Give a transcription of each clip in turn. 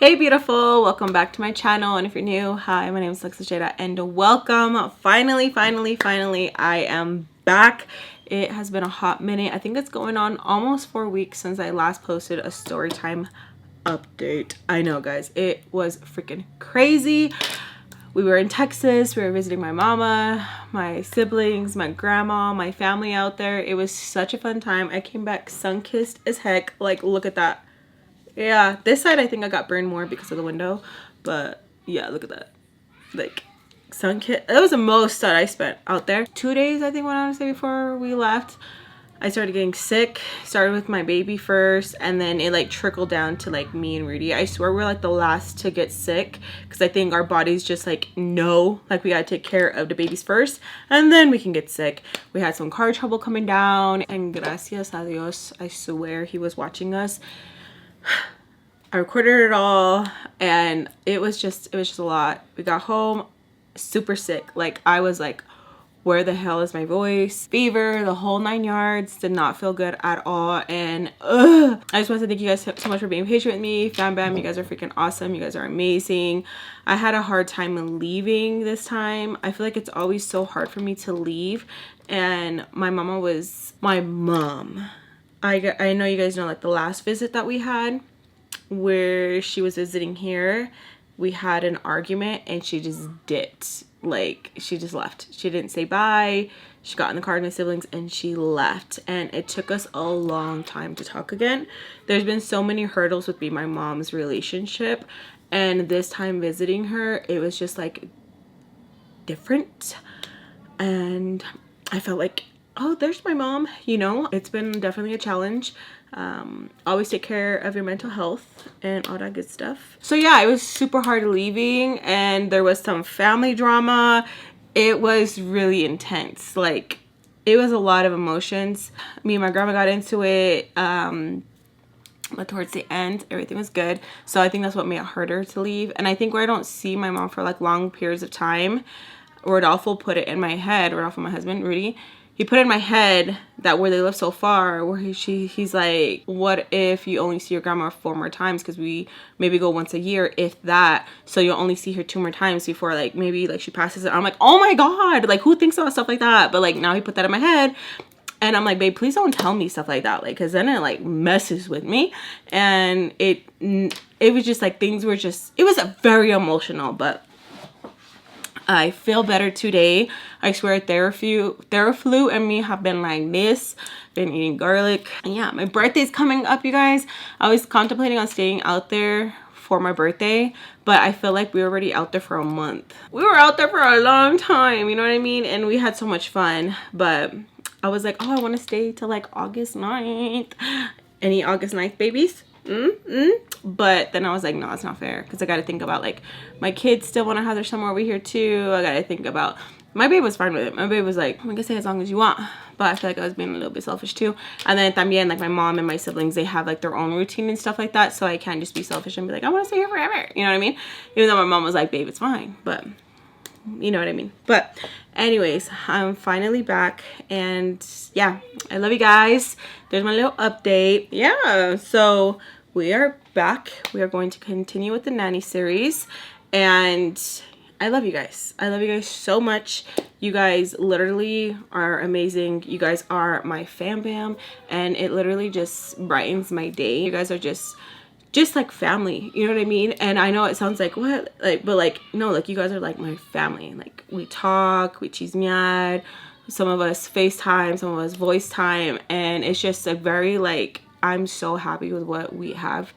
Hey beautiful, welcome back to my channel, and if you're new, hi, my name is Alexis Jayda and welcome. Finally I am back. It has been a hot minute. I think it's going on almost 4 weeks since I last posted a story time update. I know guys, it was freaking crazy. We were in Texas, we were visiting my mama, my siblings, my grandma, my family out there. It was such a fun time. I came back sun-kissed as heck. Like, look at that. Yeah, this side I think I got burned more because of the window, but yeah, look at that. Like, sun kit. That was the most that I spent out there. 2 days I think what I want to say before we left. I started getting sick. Started with my baby first, and then it like trickled down to like me and Rudy. I swear we're like the last to get sick because I think our bodies just like know like we gotta take care of the babies first and then we can get sick. We had some car trouble coming down, and gracias a Dios, I swear he was watching us. I recorded it all, and it was just a lot. We got home super sick. Like, I was like, where the hell is my voice? Fever, the whole 9 yards. Did not feel good at all. And I just want to thank you guys so much for being patient with me. FAMBAM, you guys are freaking awesome. You guys are amazing. I had a hard time leaving this time. I feel like it's always so hard for me to leave. And my mom, I know you guys know, like the last visit that we had where she was visiting here, we had an argument and she just dipped. Like, she just left. She didn't say bye. She got in the car with my siblings and she left, and it took us a long time to talk again. There's been so many hurdles with me and my mom's relationship, and this time visiting her, it was just like different, and I felt like, oh, there's my mom, you know. It's been definitely a challenge. Always take care of your mental health and all that good stuff. So yeah, it was super hard leaving, and there was some family drama. It was really intense. Like, it was a lot of emotions. Me and my grandma got into it, but towards the end everything was good. So I think that's what made it harder to leave. And I think where I don't see my mom for like long periods of time, Rodolfo put it in my head, Rodolfo, my husband, Rudy, he put in my head that where they live so far, where he's like, what if you only see your grandma 4 more times, because we maybe go once a year, if that, so you'll only see her 2 more times before like maybe like she passes it. I'm like, oh my god, like who thinks about stuff like that? But like now he put that in my head, and I'm like, babe, please don't tell me stuff like that, like, because then it like messes with me. And it was just like, things were just, it was very emotional. But I feel better today. I swear, Theraflu and me have been like this. Been eating garlic. And yeah, my birthday's coming up, you guys. I was contemplating on staying out there for my birthday, but I feel like we were already out there for a month. We were out there for a long time, you know what I mean? And we had so much fun, but I was like, oh, I want to stay till like August 9th. Any August 9th babies? But then I was like, no, it's not fair, because I got to think about like my kids still want to have their summer over here too. I got to think about, my babe was fine with it. My babe was like, I can stay as long as you want. But I feel like I was being a little bit selfish too. And then también, like my mom and my siblings, they have like their own routine and stuff like that, so I can't just be selfish and be like, I want to stay here forever, you know what I mean? Even though my mom was like, babe, it's fine, but you know what I mean. But anyways, I'm finally back, and yeah, I love you guys. There's my little update. Yeah, so we are back. We are going to continue with the Nanny series, and I love you guys. I love you guys so much. You guys literally are amazing. You guys are my FAMBAM, and it literally just brightens my day. You guys are just like family, you know what I mean? And I know it sounds like, what, like, but like, no, like, you guys are like my family. Like, we talk, we chismear, some of us FaceTime, some of us voice time, and it's just a very, like, I'm so happy with what we have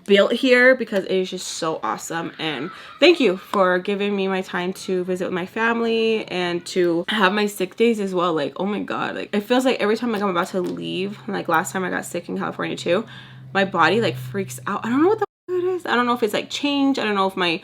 built here, because it is just so awesome. And thank you for giving me my time to visit with my family and to have my sick days as well. Like, oh my god, like, it feels like every time like I'm about to leave, like last time I got sick in California too, my body like freaks out. I don't know what the it is. I don't know if it's like change. I don't know if my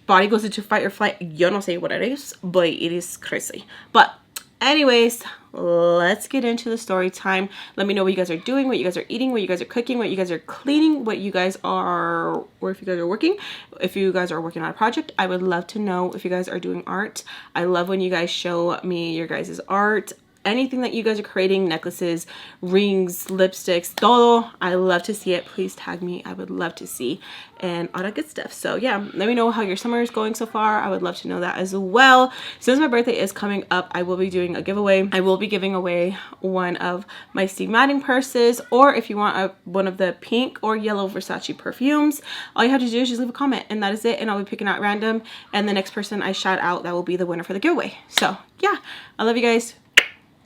body goes into fight or flight. You don't say what it is, but it is crazy. But anyways, let's get into the story time. Let me know what you guys are doing, what you guys are eating, what you guys are cooking, what you guys are cleaning, what you guys are, or if you guys are working. If you guys are working on a project, I would love to know if you guys are doing art. I love when you guys show me your guys' art. anything that you guys are creating, necklaces, rings, lipsticks, todo. I love to see it. Please tag me. I would love to see, and all that good stuff. So yeah, let me know how your summer is going so far. I would love to know that as well. Since my birthday is coming up, I will be doing a giveaway. I will be giving away one of my Steve Madden purses, or if you want one of the pink or yellow Versace perfumes, all you have to do is just leave a comment, and that is it. And I'll be picking out random, and the next person I shout out, that will be the winner for the giveaway. So yeah, I love you guys.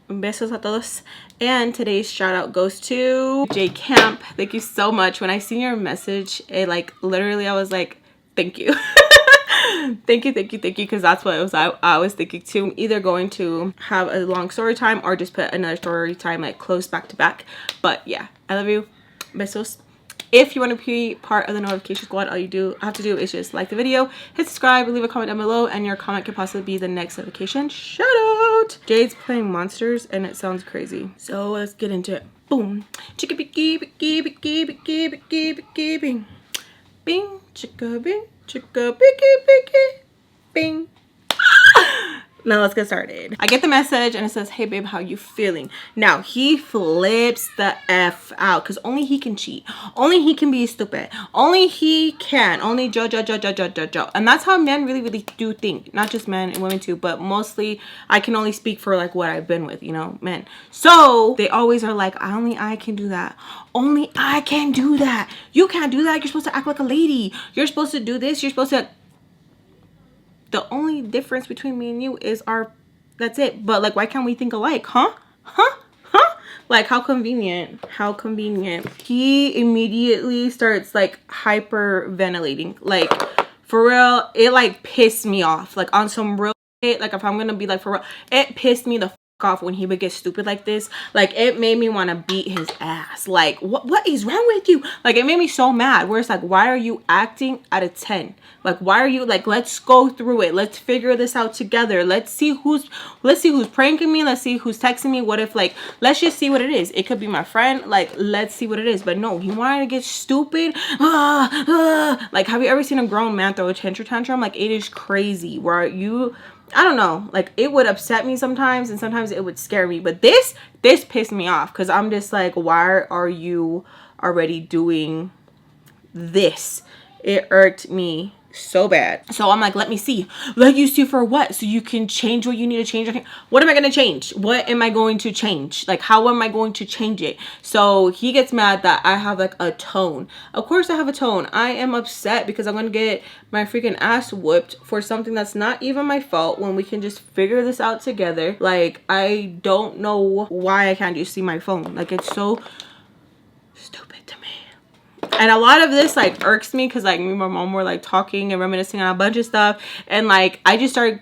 Besos a todos. And today's shout out goes to J Camp. Thank you so much. When I seen your message, it like literally I was like, thank you. thank you, because that's what it was. I was thinking too, either going to have a long story time or just put another story time like close back to back. But yeah, I love you. Besos. If you want to be part of the notification squad, all you have to do is just like the video, hit subscribe, leave a comment down below, and your comment could possibly be the next notification shout out. Jade's playing monsters and it sounds crazy, so let's get into it. Boom, chicka biki biki biki biki biki biki bing, bing chicka biki biki bing. Now let's get started. I get the message and it says, hey babe, how you feeling? Now he flips the F out because only he can cheat. Only he can be stupid. Only he can. Only Joe. And that's how men really do think. Not just men and women too, but mostly I can only speak for like what I've been with, you know, men. So they always are like, only I can do that. Only I can do that. You can't do that. You're supposed to act like a lady. You're supposed to do this. You're supposed to... The only difference between me and you is that's it. But like, why can't we think alike? Huh? Like, how convenient. How convenient. He immediately starts like hyperventilating. Like, for real, it like pissed me off. Like on some real shit. Like if I'm gonna be like for real, it pissed me the off when he would get stupid like this. Like it made me want to beat his ass. Like what is wrong with you? Like it made me so mad, where it's like, why are you acting out of 10? Like why are you like, let's go through it, let's figure this out together, let's see who's pranking me, let's see who's texting me. What if like, let's just see what it is. It could be my friend. Like let's see what it is. But no, he wanted to get stupid. Like have you ever seen a grown man throw a tantrum? Like it is crazy. Where you, I don't know, like it would upset me sometimes and sometimes it would scare me, but this pissed me off because I'm just like, why are you already doing this? It irked me so bad. So I'm like, let me see. Let you see for what? So you can change what you need to change. What am I going to change? What am I going to change? Like, how am I going to change it? So he gets mad that I have like a tone. Of course I have a tone. I am upset because I'm going to get my freaking ass whooped for something that's not even my fault when we can just figure this out together. Like, I don't know why I can't just see my phone. Like, it's so stupid to me. And a lot of this like irks me because like me and my mom were like talking and reminiscing on a bunch of stuff, and like I just started,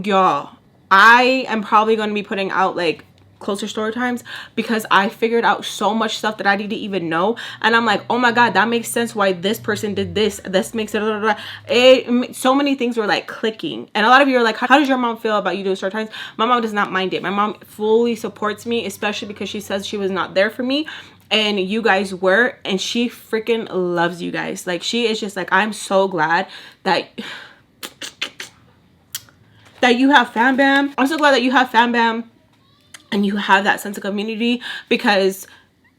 y'all, I am probably going to be putting out like closer story times because I figured out so much stuff that I didn't even know, and I'm like, oh my god, that makes sense why this person did this makes it so many things were like clicking. And a lot of you are like, how does your mom feel about you doing story times? My mom does not mind it. My mom fully supports me, especially because she says she was not there for me and you guys were, and she freaking loves you guys. Like she is just like, I'm so glad that you have FAMBAM. I'm so glad that you have FAMBAM and you have that sense of community because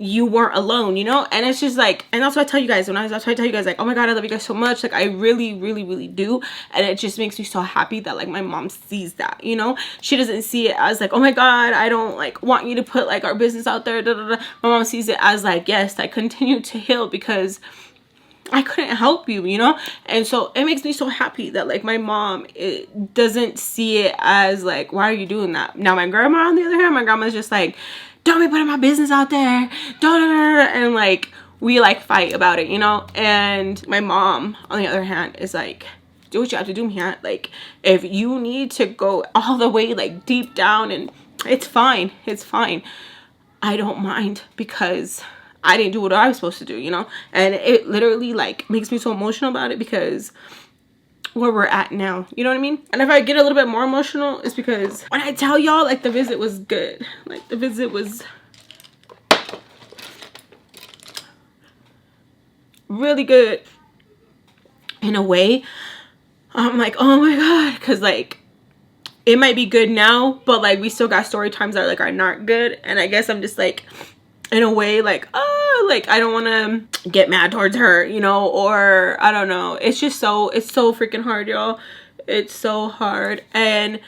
you weren't alone, you know? And it's just like, and that's what I tell you guys when I was trying to tell you guys, like, oh my god, I love you guys so much. Like I really do. And it just makes me so happy that like my mom sees that, you know? She doesn't see it as like, oh my god, I don't like want you to put like our business out there. My mom sees it as like, yes, I continue to heal because I couldn't help you, you know? And so it makes me so happy that like my mom, it doesn't see it as like, why are you doing that? Now my grandma, on the other hand, my grandma's just like, don't be putting my business out there, and like we like fight about it, you know? And my mom, on the other hand, is like, do what you have to do, man. Like if you need to go all the way like deep down, and it's fine, I don't mind because I didn't do what I was supposed to do, you know? And it literally like makes me so emotional about it because where we're at now, you know what I mean? And if I get a little bit more emotional, it's because when I tell y'all like the visit was good, like the visit was really good in a way. I'm like, oh my god, because like it might be good now, but like we still got story times that like are not good. And I guess I'm just like, in a way, like, oh, like I don't want to get mad towards her, you know, or I don't know. It's just so, it's so freaking hard, y'all. It's so hard. And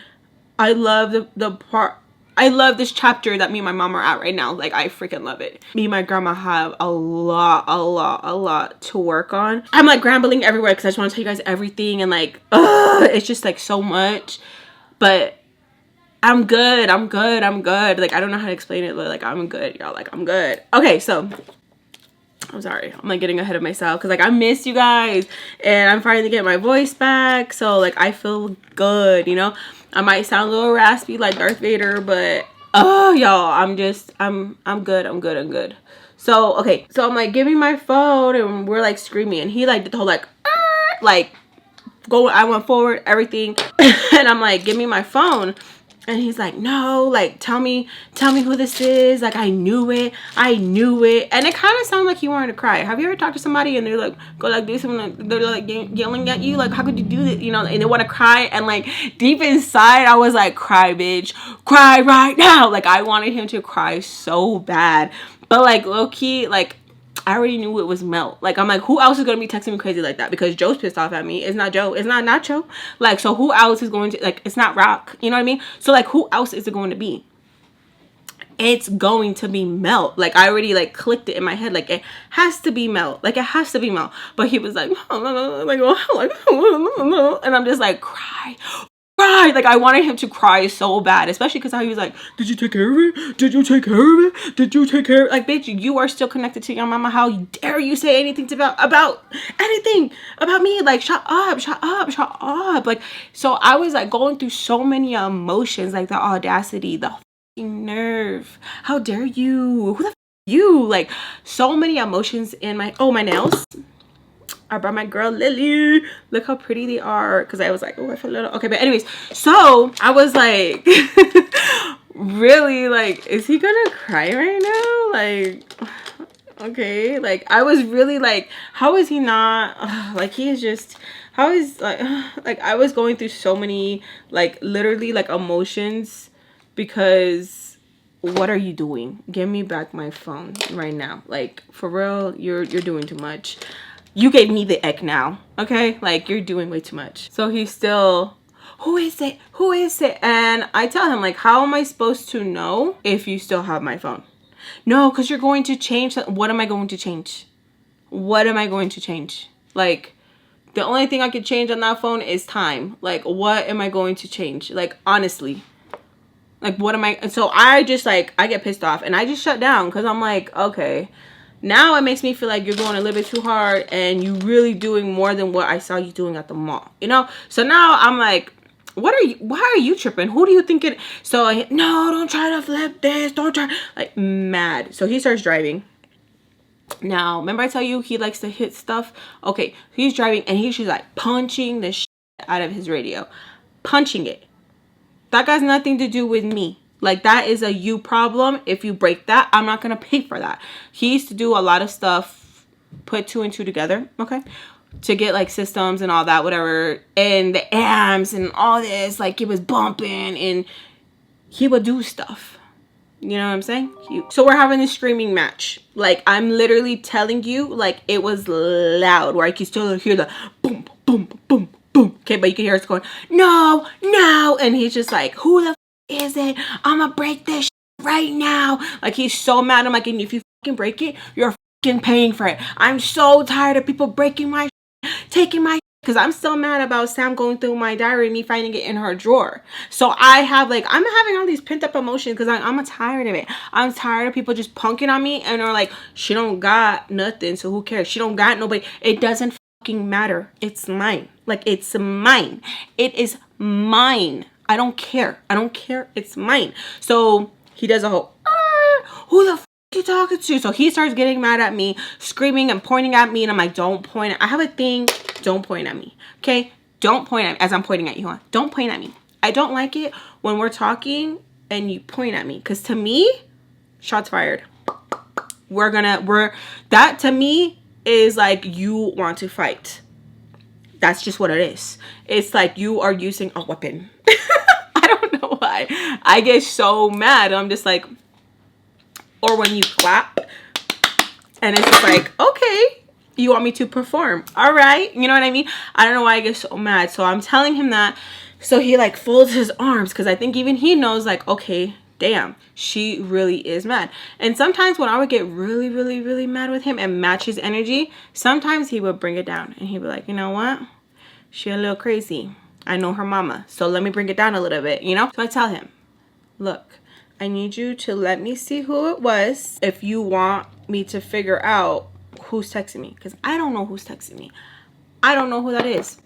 I love the part, I love this chapter that me and my mom are at right now. Like, I freaking love it. Me and my grandma have a lot to work on. I'm like rambling everywhere because I just want to tell you guys everything, and like, it's just like so much. But I'm good. Like, I don't know how to explain it, but like, I'm good, y'all. Like, I'm good. Okay, so I'm sorry, I'm like getting ahead of myself because like I miss you guys and I'm finally getting my voice back. So like I feel good, you know. I might sound a little raspy like Darth Vader, but oh y'all, I'm good. So okay, so I'm like, give me my phone, and we're like screaming, and he like did the whole like going, I went forward, everything. And I'm like, give me my phone. And he's like, no, like, tell me who this is. Like, I knew it. And it kind of sounded like he wanted to cry. Have you ever talked to somebody and they're like, go like this, and they're like yelling at you? Like, how could you do this? You know, and they want to cry. And like, deep inside, I was like, cry, bitch. Cry right now. Like, I wanted him to cry so bad. But like, low key, like, I already knew it was Mel. Like, I'm like, who else is going to be texting me crazy like that? Because Joe's pissed off at me. It's not Joe. It's not Nacho. Like, so who else is going to, like, it's not Rock. You know what I mean? So, like, who else is it going to be? It's going to be Mel. Like, I already, like, clicked it in my head. Like, it has to be Mel. Like, it has to be Mel. But he was like, and I'm just like, cry. Like, I wanted him to cry so bad, especially because how he was like, did you take care of it? Did you take care of it? Did you take care of it? Like, bitch, you are still connected to your mama. How dare you say anything about anything about me? Like, shut up. Like, so I was like going through so many emotions, like the audacity, the fucking nerve. How dare you? Who the f you? Like, so many emotions in my, oh, my nails. I brought my girl Lily. Look how pretty they are. Because I was like, oh, I feel a little... Okay, but anyways. So, I was like... really, like, is he gonna cry right now? Like, okay. Like, I was really like, how is he not... like, he is just... How is... Like, I was going through so many, like, literally, like, emotions. Because... what are you doing? Give me back my phone right now. Like, for real, you're doing too much. You gave me the ick now, okay? Like, you're doing way too much. So he's still, who is it? And I tell him, like, how am I supposed to know if you still have my phone? No, because you're going to change. What am I going to change? Like, the only thing I could change on that phone is time. Like, what am I going to change? Like, honestly. Like, what am I? So I just, like, I get pissed off and I just shut down because I'm like, okay. Now it makes me feel like you're going a little bit too hard and you really doing more than what I saw you doing at the mall, you know? So now I'm like, why are you tripping? Who do you think it? So no, don't try to flip this. Don't try. Like, mad. So he starts driving. Now, remember I tell you he likes to hit stuff? Okay, he's driving and he's just like punching the shit out of his radio. Punching it. That got nothing to do with me. Like, that is a you problem. If you break that, I'm not going to pay for that. He used to do a lot of stuff, put 2 and 2 together, okay? To get, like, systems and all that, whatever. And the amps and all this, like, it was bumping. And he would do stuff. You know what I'm saying? So we're having this screaming match. Like, I'm literally telling you, like, it was loud. Where I can still hear the boom, boom, boom, boom. Okay, but you can hear us going, no. And he's just like, who the is it? I'ma break this right now. Like, he's so mad. I'm like, and if you fucking break it, you're fucking paying for it. I'm so tired of people breaking my taking my because I'm still mad about Sam going through my diary and me finding it in her drawer. So I have, like, I'm having all these pent up emotions because I'm tired of it. I'm tired of people just punking on me and are like, she don't got nothing, so who cares? She don't got nobody. It doesn't fucking matter. It's mine. Like, it's mine. It is mine. I don't care. It's mine. So he does a whole, who the f you talking to? So he starts getting mad at me, screaming and pointing at me. And I'm like, don't point. I have a thing. Don't point at me. Okay? Don't point at me as I'm pointing at you. Huh? Don't point at me. I don't like it when we're talking and you point at me. Because to me, shots fired. That to me is like you want to fight. That's just what it is. It's like you are using a weapon. I god, I get so mad. I'm just like, or when you clap and it's just like, okay, you want me to perform, all right, you know what I mean? I don't know why I get so mad. So I'm telling him that, so he like folds his arms, because I think even he knows like, okay, damn, she really is mad. And sometimes when I would get really mad with him and match his energy, sometimes he would bring it down and he'd be like, you know what, she a little crazy, I know her mama, so let me bring it down a little bit, you know? So I tell him, look, I need you to let me see who it was if you want me to figure out who's texting me, because I don't know who's texting me. I don't know who that is.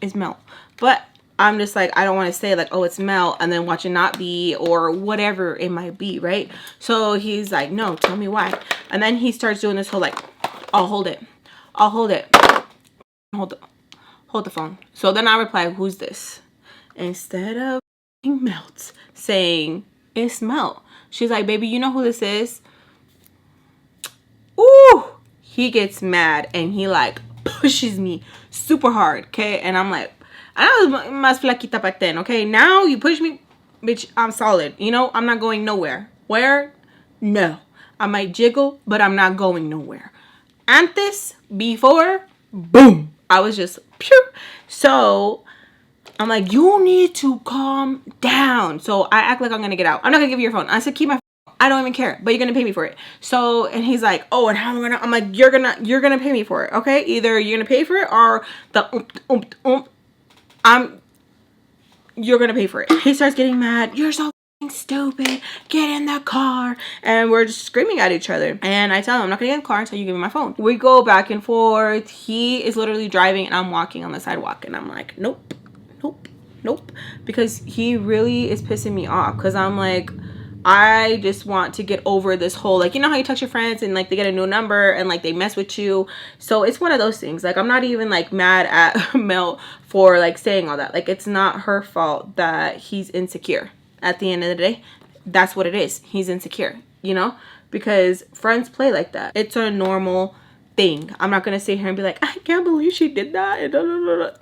It's Mel. But I'm just like, I don't want to say like, oh, it's Mel, and then watch it not be, or whatever it might be, right? So he's like, no, tell me why. And then he starts doing this whole like, I'll hold it. I'll hold it. Hold the phone. So then I reply, who's this? Instead of Melt saying, it's Mel, she's like, baby, you know who this is? Ooh, he gets mad and he like pushes me super hard, okay? And I'm like, I was más flaquita back then, okay? Now you push me, bitch, I'm solid, you know? I'm not going nowhere. Where? No. I might jiggle, but I'm not going nowhere. Antes, before, boom, I was just pew. So I'm like, you need to calm down. So I act like I'm gonna get out. I'm not gonna give you your phone. I said, keep my phone. I don't even care, but you're gonna pay me for it. So, and he's like, oh, and how am I gonna? I'm like, you're gonna pay me for it, okay? Either you're gonna pay for it or you're gonna pay for it. He starts getting mad. You're so stupid. Get in the car. And we're just screaming at each other. And I tell him, I'm not gonna get in the car until you give me my phone. We go back and forth. He is literally driving and I'm walking on the sidewalk. And I'm like, nope, nope, nope. Because he really is pissing me off. Because I'm like, I just want to get over this whole, like, you know how you text your friends and like they get a new number and like they mess with you. So it's one of those things. Like, I'm not even like mad at Mel for like saying all that. Like, it's not her fault that he's insecure. At the end of the day, that's what it is. He's insecure, you know, because friends play like that. It's a normal thing. I'm not going to sit here and be like, I can't believe she did that.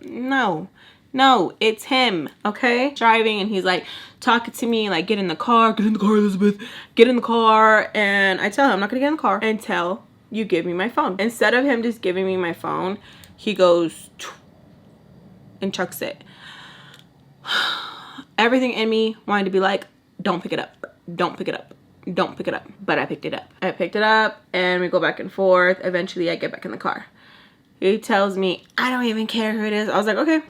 No, it's him, okay? Driving and he's like talking to me, like, get in the car, Elizabeth, get in the car. And I tell him I'm not gonna get in the car until you give me my phone. Instead of him just giving me my phone, he goes and chucks it. Everything in me wanted to be like, don't pick it up, don't pick it up, don't pick it up. But I picked it up. I picked it up and we go back and forth. Eventually I get back in the car. He tells me, I don't even care who it is. I was like, okay.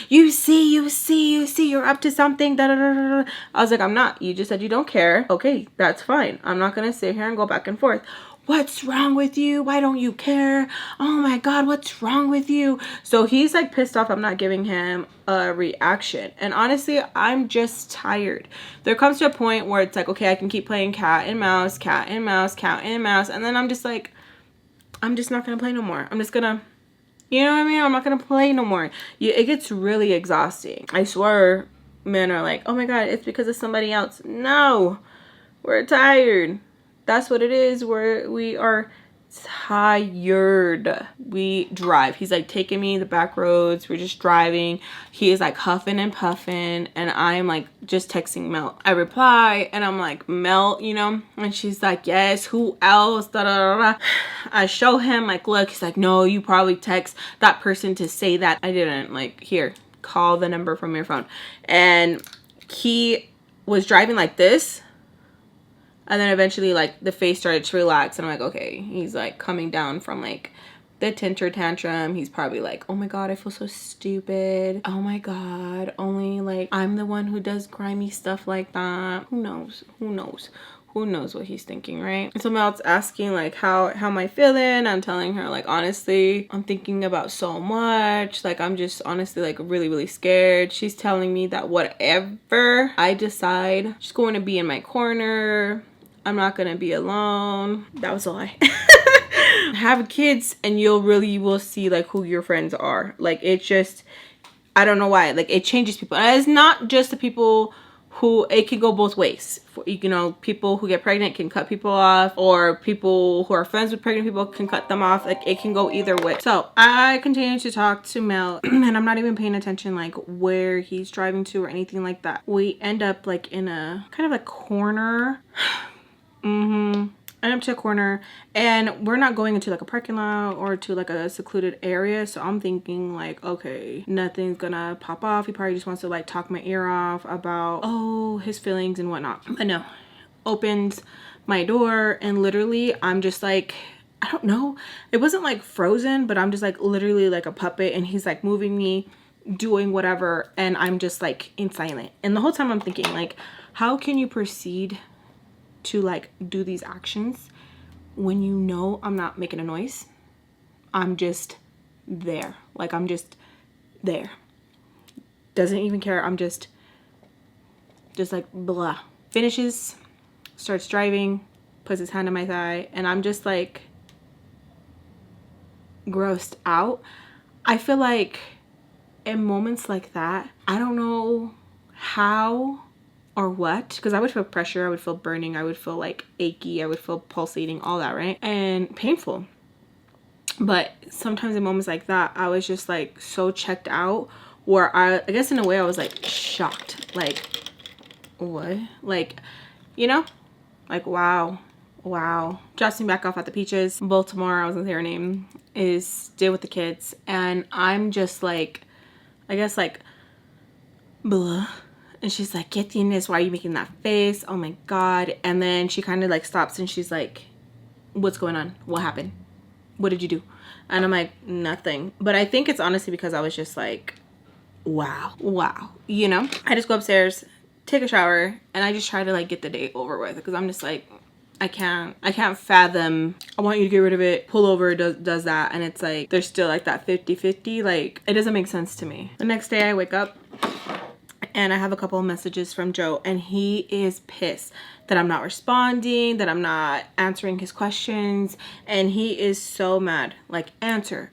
You see, you're up to something. Da, da, da, da. I was like, I'm not. You just said you don't care. Okay, that's fine. I'm not going to sit here and go back and forth. What's wrong with you? Why don't you care? Oh my God, what's wrong with you? So he's like pissed off I'm not giving him a reaction. And honestly, I'm just tired. There comes to a point where it's like, okay, I can keep playing cat and mouse, cat and mouse, cat and mouse. And then I'm just like, I'm just not going to play no more. I'm just going to, you know what I mean? I'm not going to play no more. It gets really exhausting. I swear men are like, oh my God, it's because of somebody else. No, we're tired. That's what it is. We are tired. We drive. He's like taking me the back roads. We're just driving. He is like huffing and puffing. And I am like just texting Mel. I reply and I'm like, Mel, you know? And she's like, yes, who else? Da, da, da, da. I show him like, look. He's like, no, you probably text that person to say that. I didn't. Like, here, call the number from your phone. And he was driving like this. And then eventually, like, the face started to relax. And I'm like, okay. He's, like, coming down from, like, the temper tantrum. He's probably like, oh, my God, I feel so stupid. Oh, my God. Only, like, I'm the one who does grimy stuff like that. Who knows? Who knows? Who knows what he's thinking, right? Someone else asking, like, how am I feeling? I'm telling her, like, honestly, I'm thinking about so much. Like, I'm just honestly, like, really scared. She's telling me that whatever I decide, she's going to be in my corner. I'm not gonna be alone. That was a lie. Have kids and you will see like who your friends are. Like, it just, I don't know why, like, it changes people. And it's not just the people who, it can go both ways. You know, people who get pregnant can cut people off, or people who are friends with pregnant people can cut them off. Like, it can go either way. So I continue to talk to Mel and I'm not even paying attention like where he's driving to or anything like that. We end up like in a kind of a corner. I end up to a corner, and we're not going into like a parking lot or to like a secluded area. So I'm thinking like, okay, nothing's gonna pop off. He probably just wants to like talk my ear off about, oh, his feelings and whatnot. But no, opens my door, and literally I'm just like, I don't know. It wasn't like frozen, but I'm just like literally like a puppet, and he's like moving me, doing whatever, and I'm just like in silent. And the whole time I'm thinking like, how can you proceed to like do these actions when you know I'm not making a noise? I'm just there. Like, I'm just there. Doesn't even care. I'm just like blah. Finishes, starts driving, puts his hand on my thigh, and I'm just like grossed out. I feel like in moments like that, I don't know how or what, because I would feel pressure, I would feel burning, I would feel like achy, I would feel pulsating, all that, right? And painful. But sometimes in moments like that, I was just like so checked out, where I guess in a way I was like shocked, like, what? Like, you know, like, wow. Drops me back off at the Peaches. Baltimore, I wasn't say her name, is stay with the kids, and I'm just like, I guess like blah. And she's like, get this, why are you making that face? Oh my God. And then she kind of like stops and she's like, what's going on? What happened? What did you do? And I'm like, nothing. But I think it's honestly because I was just like, wow. You know, I just go upstairs, take a shower, and I just try to like get the day over with, because I'm just like, I can't fathom, I want you to get rid of it, pull over, does that. And it's like, there's still like that 50-50. Like, it doesn't make sense to me. The next day I wake up, and I have a couple of messages from Joe, and he is pissed that I'm not responding, that I'm not answering his questions, and he is so mad. Like, answer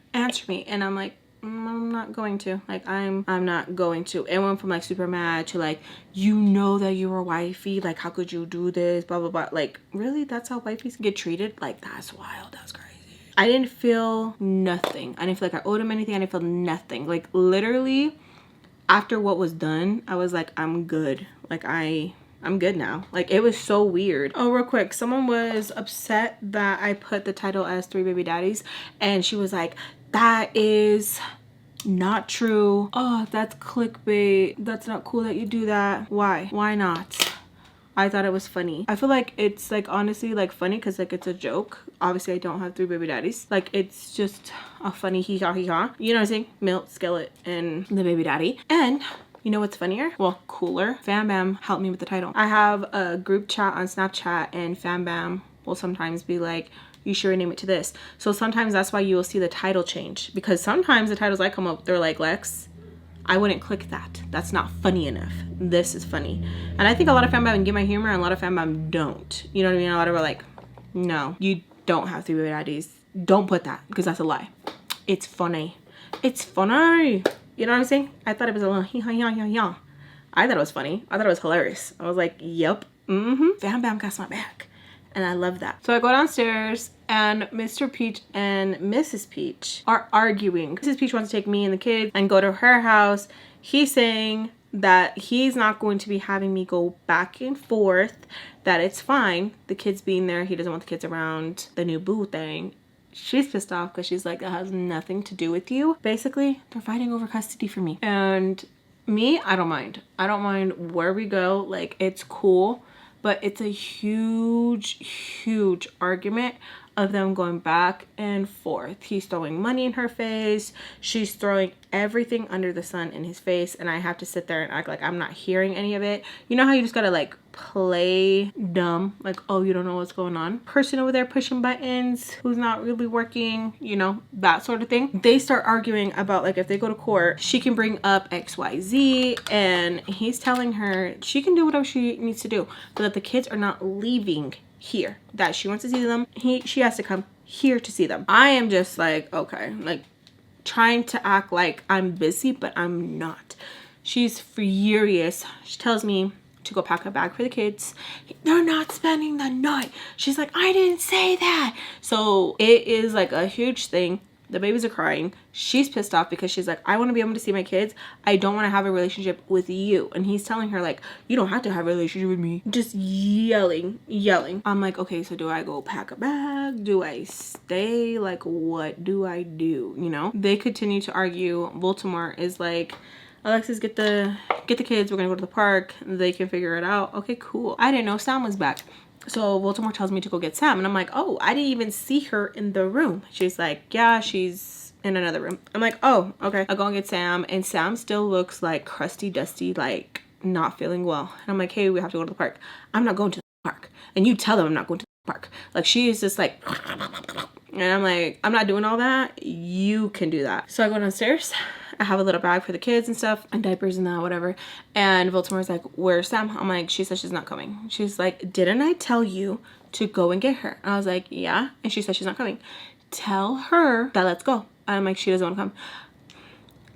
me. And I'm like, I'm not going to. Like, I'm not going to. It went from like super mad to like, you know that you're a wifey, like how could you do this, blah blah blah. Like, really? That's how wifeys get treated? Like, that's wild. That's crazy. I didn't feel nothing. I didn't feel like I owed him anything. I didn't feel nothing. Like, literally, after what was done, I was like, I'm good. Like, I'm good now. Like, it was so weird. Oh, real quick, someone was upset that I put the title as 3 baby daddies, and she was like, that is not true. Oh, that's clickbait. That's not cool that you do that. Why not? I thought it was funny. I feel like it's like honestly like funny because like it's a joke. Obviously I don't have 3 baby daddies. Like, it's just a funny hee-haw hee-haw. You know what I'm saying? Milt, Skillet, and the baby daddy. And you know what's funnier? Well, cooler. FAMBAM helped me with the title. I have a group chat on Snapchat, and FAMBAM will sometimes be like, you should rename it to this. So sometimes that's why you will see the title change, because sometimes the titles I come up, they're like, Lex, I wouldn't click that. That's not funny enough. This is funny. And I think a lot of FAMBAM get my humor, and a lot of FAMBAM don't. You know what I mean? A lot of them are like, no, you don't have 3 baby daddies. Don't put that, because that's a lie. It's funny. It's funny. You know what I'm saying? I thought it was a little hee-haw. I thought it was funny. I thought it was hilarious. I was like, yep. FAMBAM got my back. And I love that. So I go downstairs, and Mr. Peach and Mrs. Peach are arguing. Mrs. Peach wants to take me and the kids and go to her house. He's saying that he's not going to be having me go back and forth, that it's fine, the kids being there. He doesn't want the kids around the new boo thing. She's pissed off because she's like, that has nothing to do with you. Basically, they're fighting over custody for me. And me, I don't mind. I don't mind where we go. Like, it's cool. But it's a huge argument of them going back and forth. He's throwing money in her face. She's throwing everything under the sun in his face. And I have to sit there and act like I'm not hearing any of it. You know how you just gotta like play dumb? Like, oh, you don't know what's going on? Person over there pushing buttons who's not really working, you know, that sort of thing. They start arguing about like if they go to court, she can bring up XYZ. And he's telling her she can do whatever she needs to do, but that the kids are not leaving here, that she wants to see them. She has to come here to see them. I am just like, okay, like trying to act like I'm busy, but I'm not. She's furious. She tells me to go pack a bag for the kids. They're not spending the night. She's like, I didn't say that. So it is like a huge thing. The babies are crying. She's pissed off because she's like, I want to be able to see my kids. I don't want to have a relationship with you. And he's telling her like, you don't have to have a relationship with me. Just yelling. I'm like, okay, so do I go pack a bag? Do I stay? Like, what do I do? You know? They continue to argue. Baltimore is like, Alexis, get the kids. We're gonna go to the park. They can figure it out. Okay, cool. I didn't know Sam was back. So Baltimore tells me to go get Sam. And I'm like, oh, I didn't even see her in the room. She's like, yeah, she's in another room. I'm like, oh, okay. I go and get Sam. And Sam still looks like crusty, dusty, like not feeling well. And I'm like, hey, we have to go to the park. I'm not going to the park. And you tell them I'm not going to the park. Like, she is just like, and I'm like, I'm not doing all that. You can do that. So I go downstairs. I have a little bag for the kids and stuff and diapers and that, whatever. And Baltimore's like, where's Sam? I'm like, she said she's not coming. She's like, didn't I tell you to go and get her? And I was like, yeah. And she said she's not coming. Tell her that let's go. And I'm like, she doesn't want to come.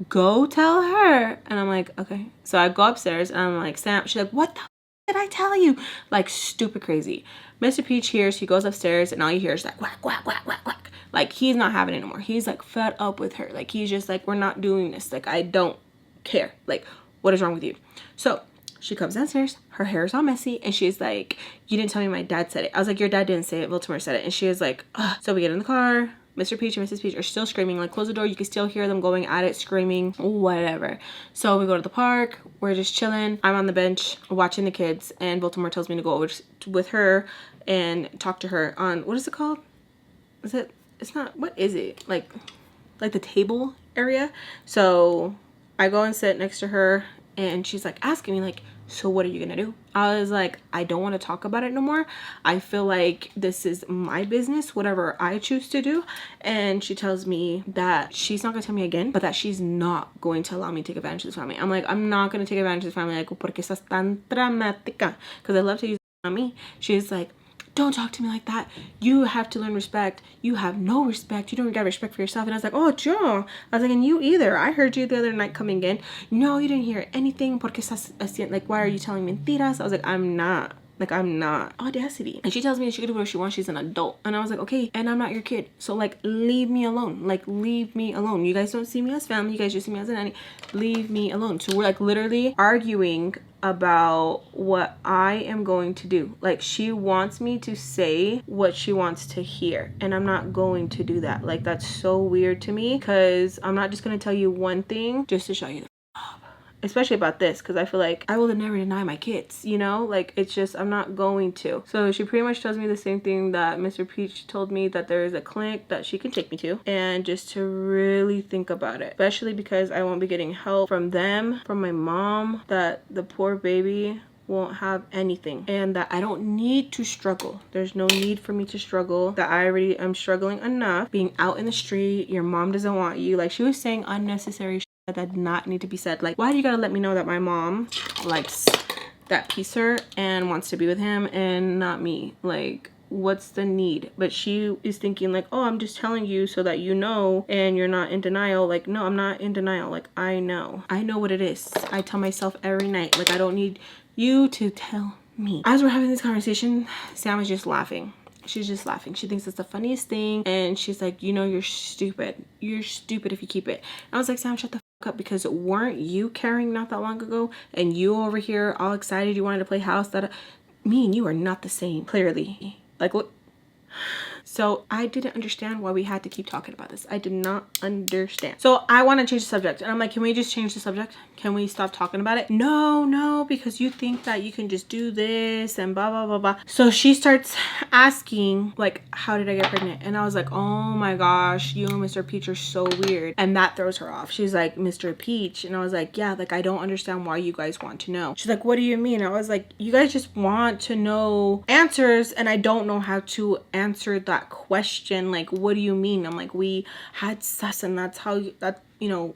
Go tell her. And I'm like, okay. So I go upstairs and I'm like, Sam. She's like, what the did I tell you? Like, stupid crazy. Mr. Peach hears, he goes upstairs and all you hear is like, whack, whack, whack, whack, whack. Like, he's not having it anymore. He's like fed up with her. Like, he's just like, we're not doing this. Like, I don't care. Like, what is wrong with you? So she comes downstairs. Her hair is all messy. And she's like, you didn't tell me my dad said it. I was like, your dad didn't say it. Baltimore said it. And she was like, ugh. So we get in the car. Mr. Peach and Mrs. Peach are still screaming. Like, close the door. You can still hear them going at it, screaming, whatever. So we go to the park. We're just chilling. I'm on the bench watching the kids. And Baltimore tells me to go over with her and talk to her on, what is it called? Is it? It's not, what is it? Like the table area. So I go and sit next to her and she's like asking me like, so what are you gonna do? I was like, I don't want to talk about it no more. I feel like this is my business, whatever I choose to do. And she tells me that she's not gonna tell me again, but that she's not going to allow me to take advantage of this family. I'm like, I'm not gonna take advantage of this family. Like, porque estás tan dramática? Because I love to use it on me. She's like, don't talk to me like that. You have to learn respect. You have no respect. You don't got respect for yourself. And I was like, oh, Joe. I was like, and you either. I heard you the other night coming in. No, you didn't hear anything. Porque estás haciendo, like, why are you telling mentiras? I was like, I'm not. Like, I'm not. Audacity. And she tells me that she can do whatever she wants. She's an adult. And I was like, okay, and I'm not your kid. So, like, leave me alone. Like, leave me alone. You guys don't see me as family. You guys just see me as a nanny. Leave me alone. So we're, like, literally arguing about what I am going to do. Like, she wants me to say what she wants to hear. And I'm not going to do that. Like, that's so weird to me. Because I'm not just going to tell you one thing just to show you. Especially about this, because I feel like I will never deny my kids, you know? Like, it's just, I'm not going to. So she pretty much tells me the same thing that Mr. Peach told me, that there is a clinic that she can take me to, and just to really think about it. Especially because I won't be getting help from them, from my mom, that the poor baby won't have anything, and that I don't need to struggle. There's no need for me to struggle, that I already am struggling enough being out in the street. Your mom doesn't want you. Like, she was saying unnecessary that did not need to be said. Like, why do you gotta let me know that my mom likes that piecer and wants to be with him and not me? Like, what's the need? But she is thinking like, oh, I'm just telling you so that you know and you're not in denial. Like, no, I'm not in denial. Like, I know what it is. I tell myself every night, like, I don't need you to tell me. As we're having this conversation, Sam is just laughing. She's just laughing. She thinks it's the funniest thing. And she's like, you know, you're stupid. You're stupid if you keep it. And I was like, Sam, shut the fuck up, because weren't you carrying not that long ago? And you over here all excited you wanted to play house. That me and you are not the same, clearly. Like, look. So I didn't understand why we had to keep talking about this. I did not understand. So I want to change the subject. And I'm like, can we just change the subject? Can we stop talking about it? No, because you think that you can just do this and blah, blah, blah, blah. So she starts asking, like, how did I get pregnant? And I was like, oh my gosh, you and Mr. Peach are so weird. And that throws her off. She's like, Mr. Peach. And I was like, yeah, like, I don't understand why you guys want to know. She's like, what do you mean? I was like, you guys just want to know answers, and I don't know how to answer that question. Like, what do you mean? I'm like, we had sex, and that's how you know,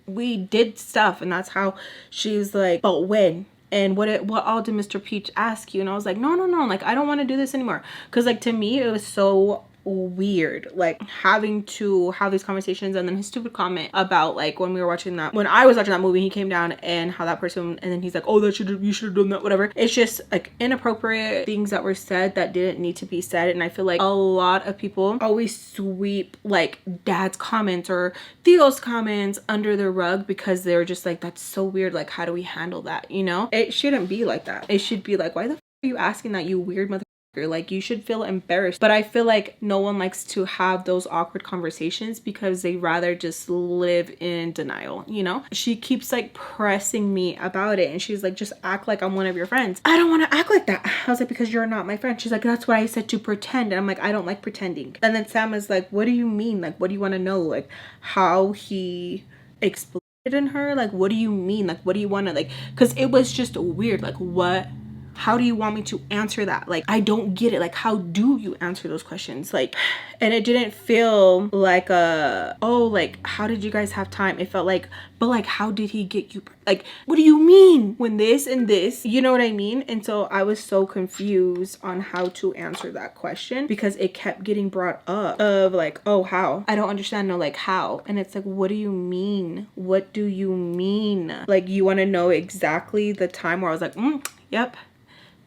we did stuff, and that's how. She's like, but when? And what all did Mr. Peach ask you? And I was like, no, like, I don't want to do this anymore. Because, like, to me, it was so weird, like having to have these conversations. And then his stupid comment about like when I was watching that movie, he came down and how that person, and then he's like, oh, you should have done that, whatever. It's just like inappropriate things that were said that didn't need to be said. And I feel like a lot of people always sweep like dad's comments or Theo's comments under the rug because they're just like, that's so weird, like how do we handle that, you know? It shouldn't be like that. It should be like, why the f are you asking that, you weird mother? Like, you should feel embarrassed. But I feel like no one likes to have those awkward conversations because they rather just live in denial, you know? She keeps like pressing me about it, and she's like, just act like I'm one of your friends. I don't want to act like that. I was like, because you're not my friend. She's like, that's why I said to pretend. And I'm like, I don't like pretending. And then Sam is like, what do you mean? Like, what do you want to know? Like, how he exploded in her? Like, what do you mean? Like, what do you want to, like, because it was just weird. Like, what? How do you want me to answer that? Like, I don't get it. Like, how do you answer those questions? Like, and it didn't feel like oh, like, how did you guys have time? It felt like, but like, how did he get you? Like, what do you mean when this and this? You know what I mean? And so I was so confused on how to answer that question because it kept getting brought up of like, oh, how? I don't understand. No, like, how? And it's like, what do you mean? What do you mean? Like, you want to know exactly the time where I was like, yep,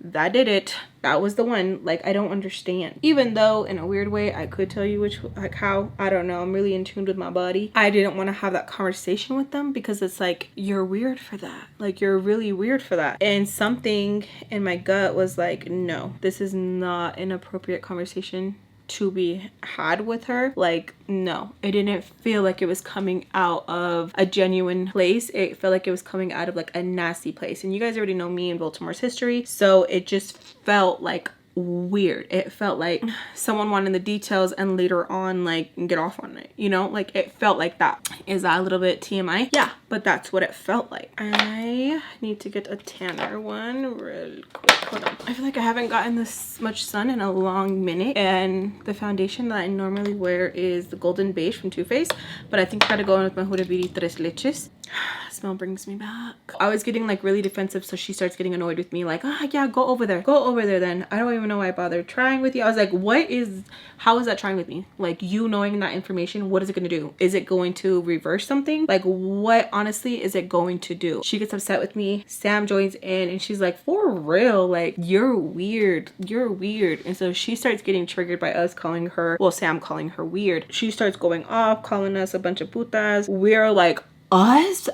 that did it. That was the one. Like, I don't understand. Even though in a weird way I could tell you which, like, how, I don't know, I'm really in tune with my body. I didn't want to have that conversation with them because it's like, you're weird for that. Like, you're really weird for that. And something in my gut was like, no, this is not an appropriate conversation to be had with her. Like, no, it didn't feel like it was coming out of a genuine place. It felt like it was coming out of like a nasty place. And you guys already know me and Baltimore's history, so it just felt like weird. It felt like someone wanted the details and later on like get off on it, you know? Like, it felt like that. Is that a little bit TMI? Yeah, but that's what it felt like. I need to get a tanner one real quick. Hold on. I feel like I haven't gotten this much sun in a long minute, and the foundation that I normally wear is the golden beige from Too Faced, but I think I gotta go in with my Huda Beauty Tres Leches. Smell brings me back. I was getting like really defensive, so she starts getting annoyed with me, like, yeah, go over there then. I don't even know why I bothered trying with you. I was like, how is that trying with me? Like, you knowing that information, what is it gonna do? Is it going to reverse something? Like, what honestly is it going to do? She gets upset with me. Sam joins in and she's like, for real, like, you're weird, and so she starts getting triggered by us calling her, well, Sam calling her weird. She starts going off, calling us a bunch of putas. We're like, us,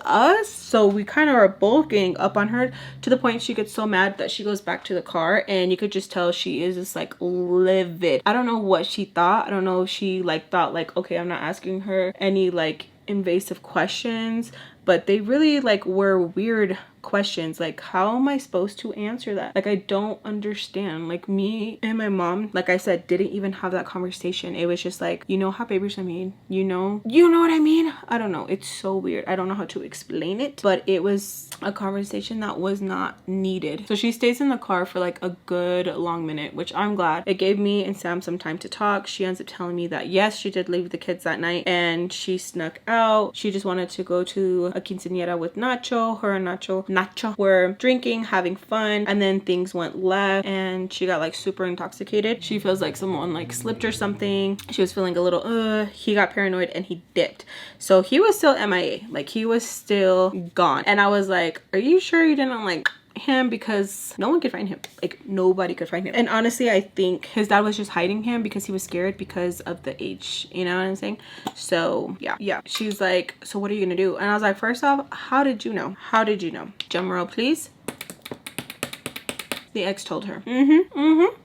so we kind of are both getting up on her to the point she gets so mad that she goes back to the car, and you could just tell she is just like livid. I don't know what she thought. I don't know if she like thought like, okay, I'm not asking her any like invasive questions, but they really like were weird questions. Like, how am I supposed to answer that? Like, I don't understand. Like, me and my mom, like I said, didn't even have that conversation. It was just like, you know how babies are made, you know what I mean? I don't know, it's so weird. I don't know how to explain it, but it was a conversation that was not needed. So she stays in the car for like a good long minute, which I'm glad. It gave me and Sam some time to talk. She ends up telling me that yes, she did leave the kids that night and she snuck out. She just wanted to go to a quinceañera with Nacho. Her and Nacho were drinking, having fun, and then things went left and she got like super intoxicated. She feels like someone like slipped or something. She was feeling a little he got paranoid and he dipped. So he was still MIA, like he was still gone. And I was like, are you sure you didn't like him? Because no one could find him. Like, nobody could find him. And honestly, I think his dad was just hiding him because he was scared because of the age, you know what I'm saying? So yeah, she's like, so what are you gonna do? And I was like, first off, how did you know? Drum roll, please. The ex told her.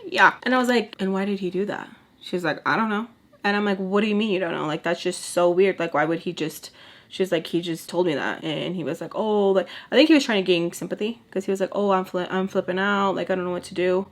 Yeah. And I was like, and why did he do that? She's like, I don't know. And I'm like, what do you mean you don't know? Like, that's just so weird. Like, why would he just... She's like, he just told me that. And he was like, oh, like, I think he was trying to gain sympathy because he was like, oh, I'm flipping out, like, I don't know what to do.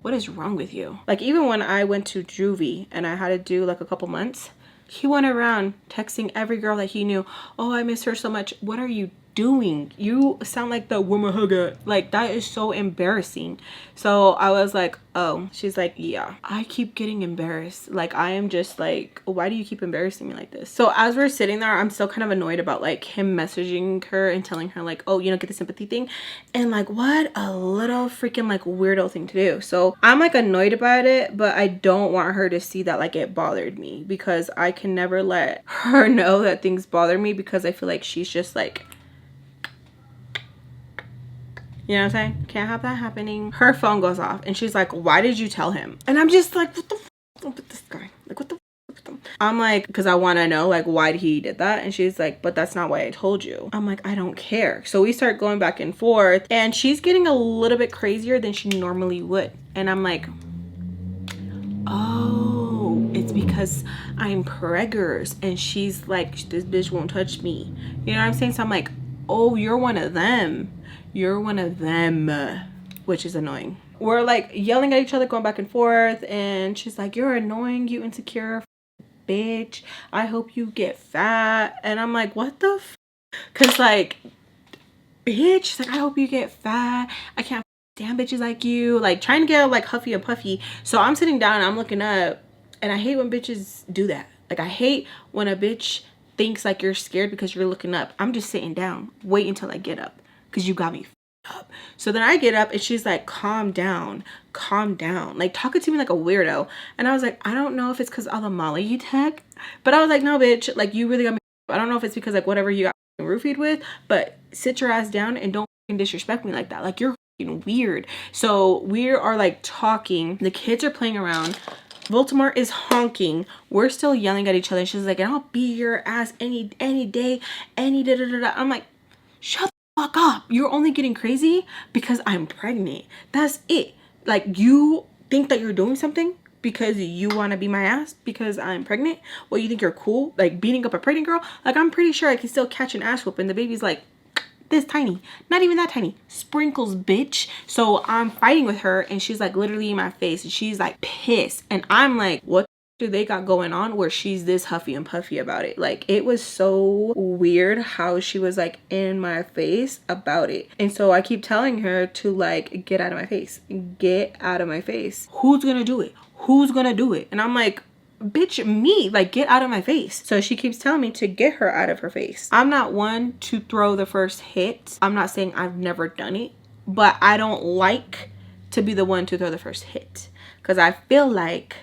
What is wrong with you? Like, even when I went to juvie and I had to do like a couple months, he went around texting every girl that he knew, oh, I miss her so much. What are you doing? You sound like the woman hugger. Like, that is so embarrassing. So I was like, oh. She's like, yeah, I keep getting embarrassed. Like, I am just like, why do you keep embarrassing me like this? So as we're sitting there, I'm still kind of annoyed about like him messaging her and telling her like, oh, you know, get the sympathy thing. And like, what a little freaking like weirdo thing to do. So I'm like annoyed about it, but I don't want her to see that like it bothered me, because I can never let her know that things bother me, because I feel like she's just like, you know what I'm saying? Can't have that happening. Her phone goes off and she's like, why did you tell him? And I'm just like, what the f with this guy? Like, what the f with him? I'm like, because I want to know like why he did that. And she's like, but that's not why I told you. I'm like, I don't care. So we start going back and forth, and she's getting a little bit crazier than she normally would. And I'm like, oh, it's because I'm preggers. And she's like, this bitch won't touch me. You know what I'm saying? So I'm like, oh, you're one of them. You're one of them, which is annoying. We're like yelling at each other, going back and forth, and she's like, you're annoying, you insecure bitch. I hope you get fat. And I'm like, what the f? Cause like, bitch, she's like, I hope you get fat. I can't stand bitches like you. Like, trying to get like huffy and puffy. So I'm sitting down and I'm looking up, and I hate when bitches do that. Like, I hate when a bitch thinks like you're scared because you're looking up. I'm just sitting down, wait until I get up, because you got me up. So then I get up and she's like, calm down, like talking to me like a weirdo. And I was like, I don't know if it's because all the Molly you took, but I was like, no bitch, like you really got me. I don't know if it's because like whatever you got roofied with, but sit your ass down and don't disrespect me like that. Like, you're weird. So we are like talking, the kids are playing around, Baltimore is honking, we're still yelling at each other. She's like, and I'll beat your ass any day, any da da da da. I'm like, shut the fuck up. You're only getting crazy because I'm pregnant. That's it. Like, you think that you're doing something because you want to be my ass because I'm pregnant? Well, you think you're cool, like beating up a pregnant girl? Like, I'm pretty sure I can still catch an ass whoop, and the baby's like this tiny, not even that tiny, sprinkles, bitch. So I'm fighting with her, and she's like literally in my face, and she's like pissed, and I'm like, what do they got going on where she's this huffy and puffy about it? Like, it was so weird how she was like in my face about it. And so I keep telling her to like, get out of my face, get out of my face. Who's gonna do it? Who's gonna do it? And I'm like, bitch, me, like, get out of my face. So she keeps telling me to get her out of her face. I'm not one to throw the first hit. I'm not saying I've never done it, but I don't like to be the one to throw the first hit, because I feel like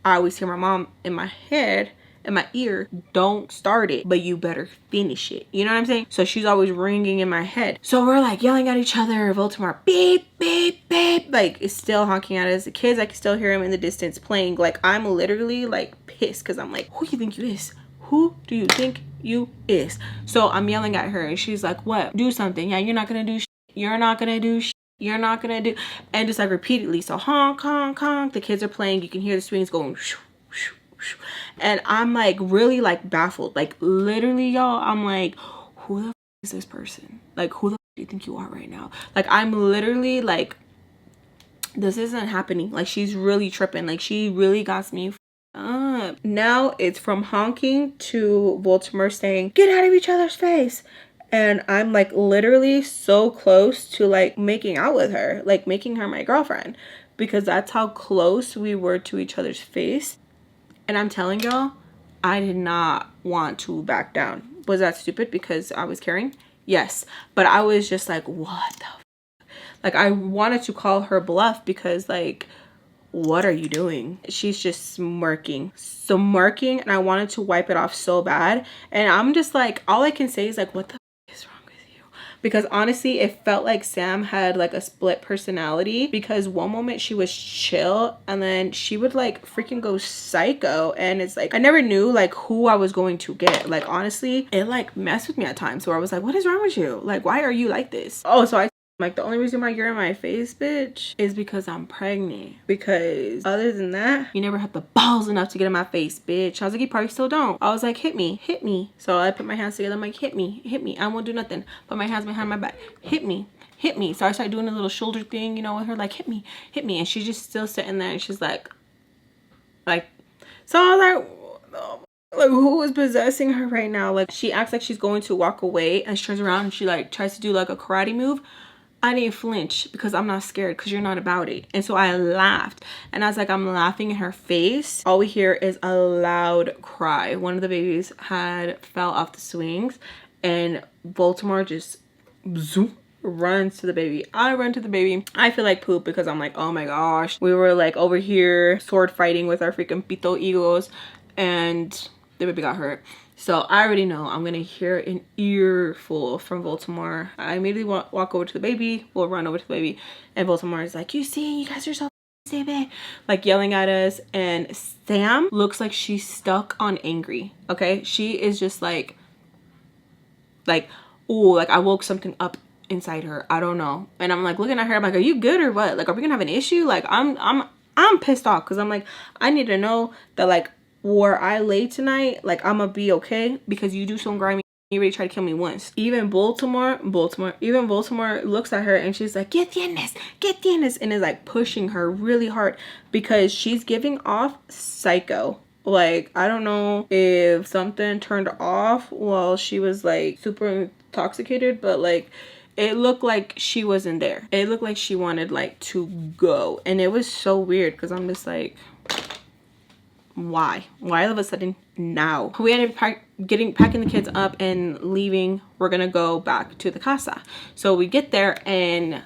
I always hear my mom in my head, in my ear, don't start it, but you better finish it. You know what I'm saying? So she's always ringing in my head. So we're like yelling at each other. Baltimore, beep, beep, beep. Like, it's still honking at us. The kids, I can still hear him in the distance playing. Like, I'm literally like pissed, because I'm like, who do you think you is? Who do you think you is? So I'm yelling at her, and she's like, what? Do something. Yeah, you're not gonna do shit. You're not gonna do shit. You're not gonna do. And just like repeatedly. So honk, honk, honk. The kids are playing. You can hear the swings going shoo, shoo, shoo. And I'm like really like baffled. Like, literally, y'all, I'm like, who the f is this person? Like, who the f do you think you are right now? Like, I'm literally like, this isn't happening. Like, she's really tripping. Like, she really got me up. Now it's from honking to Baltimore saying, get out of each other's face. And I'm like literally so close to like making out with her, like making her my girlfriend, because that's how close we were to each other's face. And I'm telling y'all, I did not want to back down. Was that stupid because I was carrying? Yes. But I was just like, what the f? Like, I wanted to call her bluff, because like, what are you doing? She's just smirking, and I wanted to wipe it off so bad. And I'm just like, all I can say is like, what the f is wrong with you? Because honestly, it felt like Sam had like a split personality, because one moment she was chill, and then she would like freaking go psycho. And it's like, I never knew like who I was going to get. Like, honestly, it like messed with me at times where I was like, what is wrong with you? Like, why are you like this? Oh, so I like, the only reason why you're in my face, bitch, is because I'm pregnant. Because other than that, you never have the balls enough to get in my face, bitch. I was like, you probably still don't. I was like, hit me, hit me. So I put my hands together. I'm like, hit me, hit me. I won't do nothing. Put my hands behind my back. Hit me, hit me. So I started doing a little shoulder thing, you know, with her, like, hit me, hit me. And she's just still sitting there, and she's like, so I was like, Like, who is possessing her right now? Like, she acts like she's going to walk away and she turns around and she like tries to do like a karate move. I didn't flinch because I'm not scared because you're not about it. And so I laughed. And as like I'm laughing in her face, all we hear is a loud cry. One of the babies had fell off the swings and Baltimore just zoom, runs to the baby. I run to the baby. I feel like poop because I'm like, oh my gosh. We were like over here sword fighting with our freaking pito egos and the baby got hurt. So I already know I'm gonna hear an earful from Baltimore. I immediately walk over to the baby. We'll run over to the baby, and Baltimore is like, "You see, you guys are so stupid," like yelling at us. And Sam looks like she's stuck on angry. Okay, she is just like, oh, like I woke something up inside her. I don't know. And I'm like looking at her. I'm like, "Are you good or what? Like, are we gonna have an issue?" Like, I'm pissed off because I'm like, I need to know that like, where I lay tonight, like I'm gonna be okay because you do some grimy. You already tried to kill me once. Even Baltimore looks at her and she's like, get tienes, and is like pushing her really hard because she's giving off psycho. Like, I don't know if something turned off while she was like super intoxicated, but like it looked like she wasn't there. It looked like she wanted like to go, and it was so weird because I'm just like, why all of a sudden now? We ended up packing the kids up and leaving. We're gonna go back to the casa. So we get there and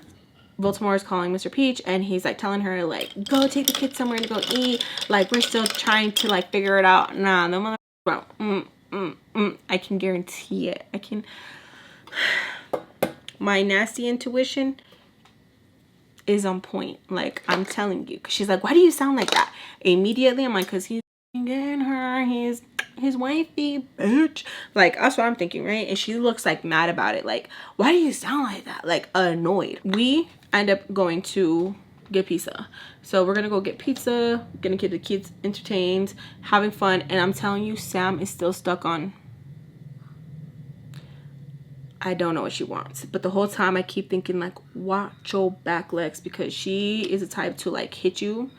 Baltimore is calling Mr. Peach and he's like telling her like, go take the kids somewhere to go eat. Like, we're still trying to like figure it out. Nah, the mother, bro, I can guarantee it. I can. My nasty intuition is on point. Like, I'm telling you. She's like, why do you sound like that? Immediately I'm like, because he's getting her, his wifey, bitch. Like, that's what I'm thinking, right? And she looks like mad about it. Like, why do you sound like that? Like, annoyed. We end up going to get pizza. So we're gonna go get pizza, gonna get the kids entertained, having fun. And I'm telling you, Sam is still stuck on, I don't know what she wants. But the whole time I keep thinking like, watch your back legs, because she is the type to like hit you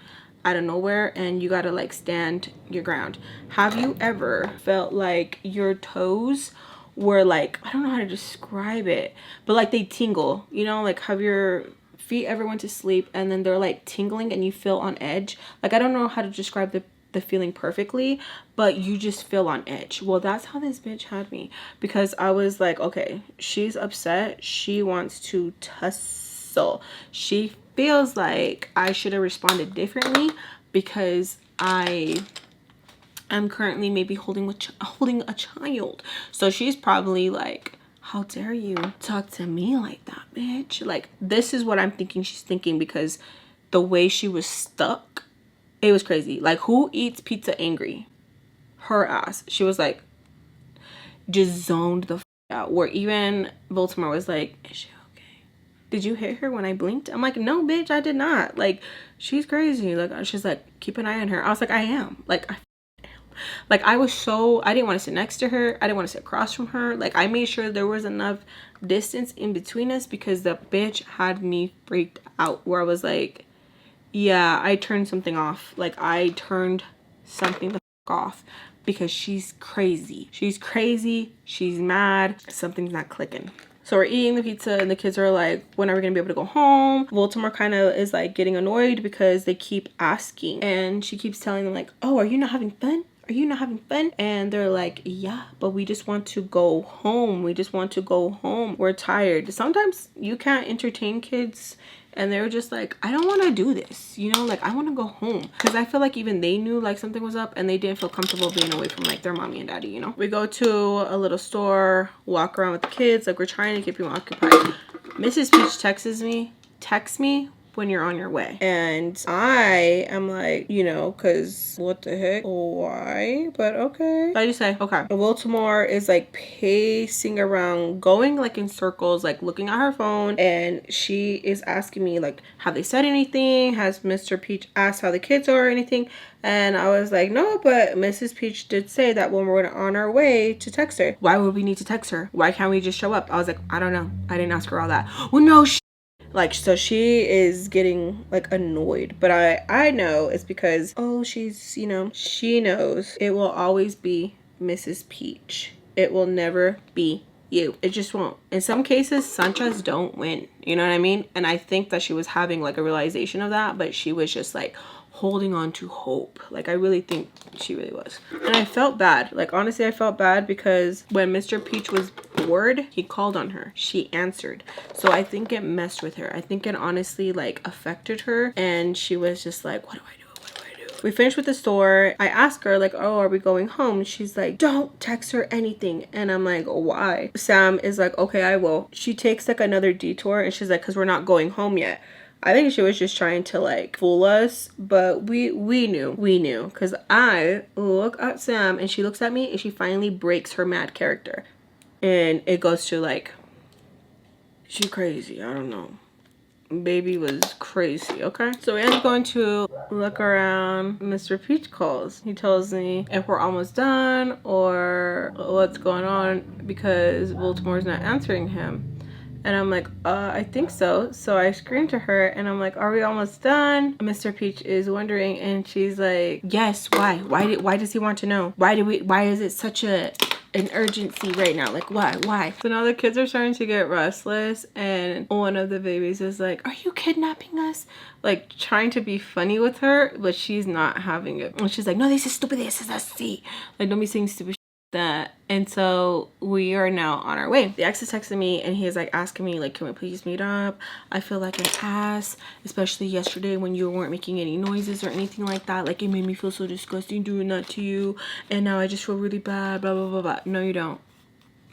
out of nowhere and you gotta like stand your ground. Have you ever felt like your toes were like, I don't know how to describe it, but like they tingle, you know? Like, have your feet ever went to sleep and then they're like tingling and you feel on edge? Like, I don't know how to describe the feeling perfectly, but you just feel on edge. Well, that's how this bitch had me, because I was like, okay, she's upset, she wants to tussle, she feels like I should have responded differently because I am currently maybe holding a child. So she's probably like, how dare you talk to me like that, bitch? Like, this is what I'm thinking she's thinking, because the way she was stuck, it was crazy. Like, who eats pizza angry? Her ass. She was like, just zoned the out. Where even Baltimore was like, is she okay? Did you hit her when I blinked? I'm like, no, bitch, I did not. Like, she's crazy. Like, she's like, keep an eye on her. I was like, I am. Like, I was so, I didn't want to sit next to her. I didn't want to sit across from her. Like, I made sure there was enough distance in between us because the bitch had me freaked out, where I was like, yeah, I turned something off. Like, I turned something the fuck off because she's crazy. She's crazy. She's mad. Something's not clicking. So we're eating the pizza and the kids are like, when are we gonna be able to go home? Baltimore kind of is like getting annoyed because they keep asking, and she keeps telling them like, oh, are you not having fun? Are you not having fun? And they're like, yeah, but we just want to go home. We just want to go home. We're tired. Sometimes you can't entertain kids and they're just like, I don't want to do this, you know, like I want to go home. Because I feel like even they knew like something was up and they didn't feel comfortable being away from like their mommy and daddy, you know. We go to a little store, walk around with the kids, like we're trying to keep them occupied. Mrs. Peach texts me when you're on your way, and I am like, you know, because what the heck, why? But okay, I just say okay. And Baltimore is like pacing around, going like in circles, like looking at her phone, and she is asking me like, have they said anything? Has Mr. Peach asked how the kids are or anything? And I was like, no, but Mrs. Peach did say that when we're on our way to text her. Why would we need to text her? Why can't we just show up? I was like, I don't know, I didn't ask her all that. Well, no, like, so she is getting like annoyed, but I know it's because, oh, she's, you know, she knows it will always be Mrs. Peach. It will never be you. It just won't. In some cases, Sanchos don't win. You know what I mean? And I think that she was having like a realization of that, but she was just like holding on to hope. Like, I really think she really was. And I felt bad. Like, honestly, I felt bad because when Mr. Peach was bored, he called on her. She answered. So I think it messed with her. I think it honestly like affected her. And she was just like, what do I do? We finished with the store. I asked her like, oh, are we going home? She's like, don't text her anything. And I'm like, why? Sam is like, okay, I will. She takes like another detour and she's like, because we're not going home yet. I think she was just trying to like fool us, but we knew because I look at Sam and she looks at me and she finally breaks her mad character. And it goes to like, she crazy, I don't know. Baby was crazy. Okay, so we end up going to look around. Mr. Peach calls. He tells me if we're almost done or what's going on because Baltimore's not answering him. And I'm like, I think so. So I scream to her and I'm like, are we almost done? Mr. Peach is wondering and she's like, yes, why? Why does he want to know? Why is it such an urgency right now? Like, why? So now the kids are starting to get restless and one of the babies is like, are you kidnapping us? Like trying to be funny with her, but she's not having it. And she's like, no, this is stupid, this is así. Like, don't be saying stupid that. And so we are now on our way. The ex is texting me and he's like asking me like, can we please meet up? I feel like an ass, especially yesterday when you weren't making any noises or anything like that. Like, it made me feel so disgusting doing that to you, and now I just feel really bad, blah blah blah blah. No, you don't.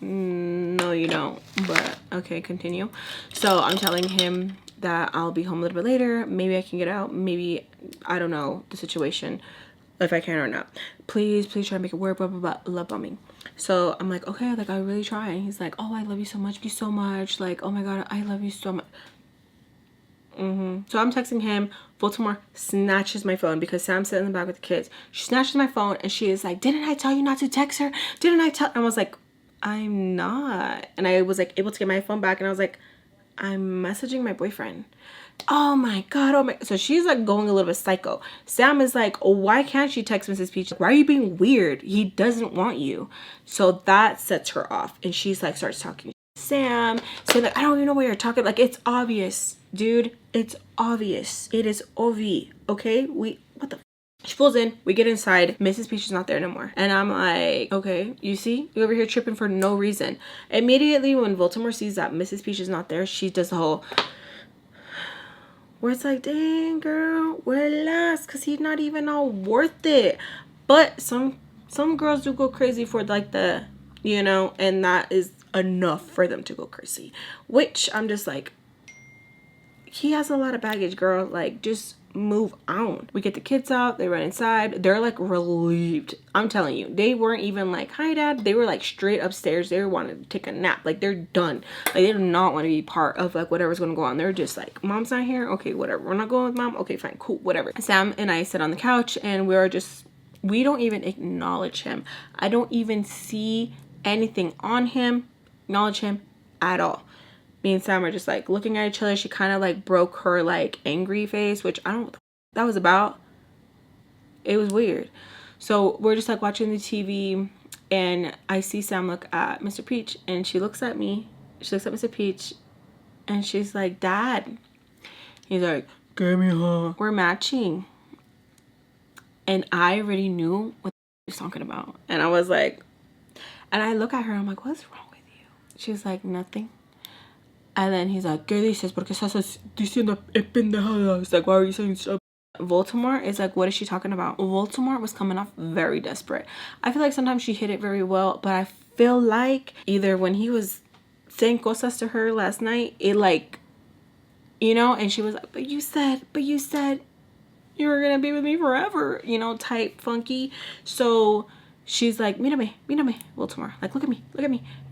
No, you don't. But okay, continue. So I'm telling him that I'll be home a little bit later. Maybe I can get out, maybe, I don't know the situation, if I can or not. Please try to make it work, blah blah blah. Love bombing. So I'm like, okay, like I really try. And he's like, oh, I love you so much, like, oh my god, I love you so much. So I'm texting him. Baltimore snatches my phone because Sam's sitting in the back with the kids. She snatches my phone and she is like, didn't I tell you not to text her? Didn't I tell? I was like, I'm not. And I was like able to get my phone back and I was like, I'm messaging my boyfriend. Oh my god, oh my. So she's like going a little bit psycho. Sam is like, oh, why can't she text Mrs. Peach? Why are you being weird? He doesn't want you. So that sets her off and she's like starts talking to Sam, saying like, I don't even know what you're talking. Like, it's obvious, dude. It's obvious. It is obvi. Okay, what the. She pulls in, we get inside, Mrs. Peach is not there no more. And I'm like, okay, you see? You over here tripping for no reason. Immediately when Baltimore sees that Mrs. Peach is not there, she does the whole, where it's like, dang girl, relax, because he's not even all worth it. But some girls do go crazy for like the, you know, and that is enough for them to go crazy. Which I'm just like, he has a lot of baggage, girl. Like, just move on. We get the kids out, they run inside, they're like relieved. I'm telling you, they weren't even like, hi dad. They were like straight upstairs. They wanted to take a nap. Like, they're done. Like, they do not want to be part of like whatever's gonna go on. They're just like, mom's not here, okay, whatever, we're not going with mom, okay, fine, cool, whatever. Sam and I sit on the couch and we don't even acknowledge him. I don't even see anything on him, acknowledge him at all. Me and Sam are just like looking at each other. She kind of like broke her like angry face, which I don't know what that was about. It was weird. So we're just like watching the TV and I see Sam look at Mr. Peach and she looks at me. She looks at Mr. Peach and she's like, Dad. He's like, give me her. We're matching. And I already knew what he was talking about. And I was like, and I look at her, I'm like, what's wrong with you? She's like, nothing. And then he's like, ¿Qué dices? ¿Por qué estás diciendo pendejada? It's like, why are you saying so? Baltimore is like, what is she talking about? Baltimore was coming off very desperate. I feel like sometimes she hit it very well, but I feel like either when he was saying cosas to her last night, it like, you know, and she was like, but you said you were gonna be with me forever, you know, type funky. So she's like, mírame, Baltimore. Like, look at me.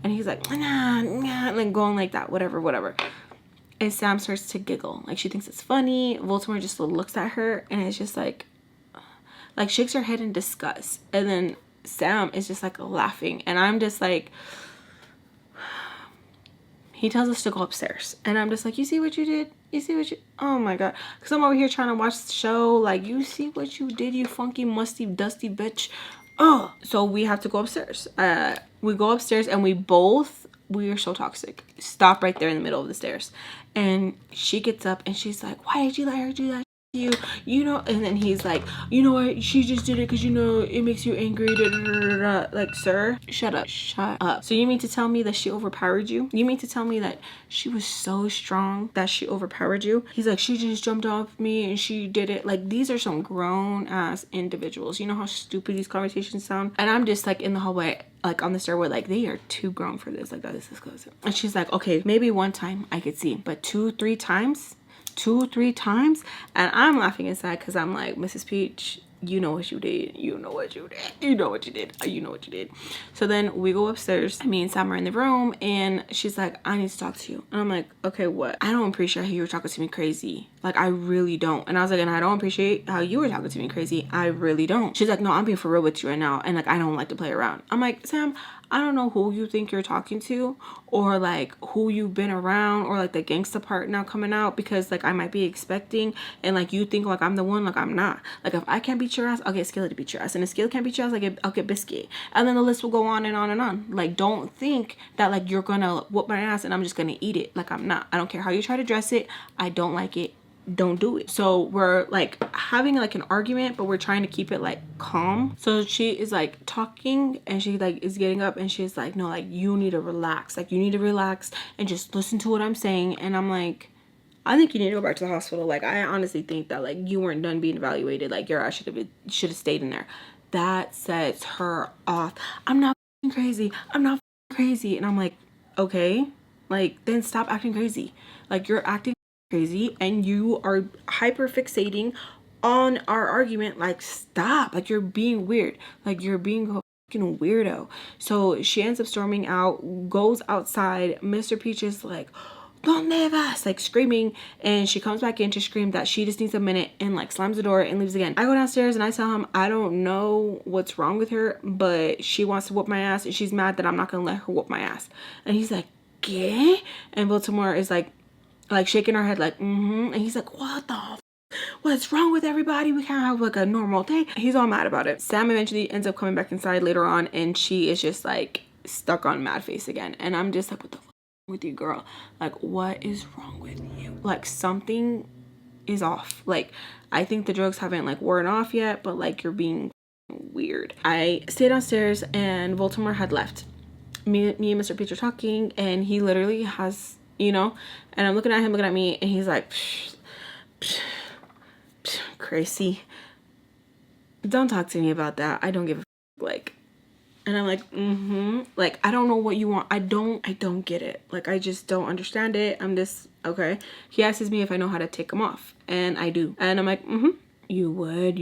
And he's like, nah, and then going like that, whatever. And Sam starts to giggle. Like, she thinks it's funny. Baltimore just looks at her and it's just like shakes her head in disgust. And then Sam is just like laughing. And I'm just like, he tells us to go upstairs. And I'm just like, you see what you did? Oh my God. Because I'm over here trying to watch the show. Like, you see what you did, you funky, musty, dusty bitch. oh, so we have to go upstairs. We go upstairs and we are so toxic. Stop right there in the middle of the stairs. And she gets up and she's like, why did you let her do that? You know, and then he's like, you know what, she just did it because, you know, it makes you angry, da, da, da, da, da. Like, sir, shut up. So you mean to tell me that she overpowered you? You mean to tell me that she was so strong that she overpowered you? He's like, she just jumped off me and she did it. Like, these are some grown ass individuals. You know how stupid these conversations sound? And I'm just like in the hallway, like on the stairway, like they are too grown for this. Like, that is disgusting. And she's like, okay, maybe one time I could see, but 2-3 times, and I'm laughing inside because I'm like, Mrs. Peach, you know what you did. So then we go upstairs. Me and Sam are in the room and she's like, I need to talk to you. And I'm like, okay, what? I don't appreciate how you were talking to me crazy. Like, I really don't. And I was like, and I don't appreciate how you were talking to me crazy. I really don't. She's like, no, I'm being for real with you right now. And like, I don't like to play around. I'm like, Sam, I don't know who you think you're talking to or like who you've been around or like the gangsta part now coming out, because like I might be expecting and like you think like I'm the one. Like, I'm not. Like, if I can't beat your ass, I'll get Skillet to beat your ass, and if Skillet can't beat your ass, I'll get Biscuit, and then the list will go on and on and on. Like, don't think that like you're gonna whoop my ass and I'm just gonna eat it. Like, I'm not. I don't care how you try to dress it. I don't like it. Don't do it. So we're like having like an argument, but we're trying to keep it like calm. So she is like talking and she like is getting up and she's like, no, like you need to relax. Like, you need to relax and just listen to what I'm saying. And I'm like, I think you need to go back to the hospital. Like, I honestly think that like you weren't done being evaluated. Like, your ass should have stayed in there. That sets her off. I'm not crazy. I'm not crazy. And I'm like, okay, like then stop acting crazy. Like, you're acting crazy and you are hyper fixating on our argument. Like, stop. Like, you're being weird. Like, you're being a fucking weirdo. So she ends up storming out, goes outside. Mr. Peach is like, "Donde vas?" like screaming, and she comes back in to scream that she just needs a minute and like slams the door and leaves again. I go downstairs and I tell him I don't know what's wrong with her, but she wants to whoop my ass and she's mad that I'm not gonna let her whoop my ass. And he's like, "¿Qué?" And Baltimore is like shaking her head like, and he's like, what the what's wrong with everybody? We can't have like a normal day. He's all mad about it. Sam eventually ends up coming back inside later on and she is just like stuck on mad face again, and I'm just like, what the fuck with you, girl? Like, what is wrong with you? Like, something is off. Like, I think the drugs haven't like worn off yet, but like you're being weird. I stayed downstairs and Baltimore had left. Me and Mr. Peach are talking and he literally has, you know, and I'm looking at him, looking at me, and he's like, crazy. Don't talk to me about that. I don't give a like. And I'm like, like, I don't know what you want. I don't get it. Like, I just don't understand it. I'm just, okay. He asks me if I know how to take them off, and I do. And I'm like, you would.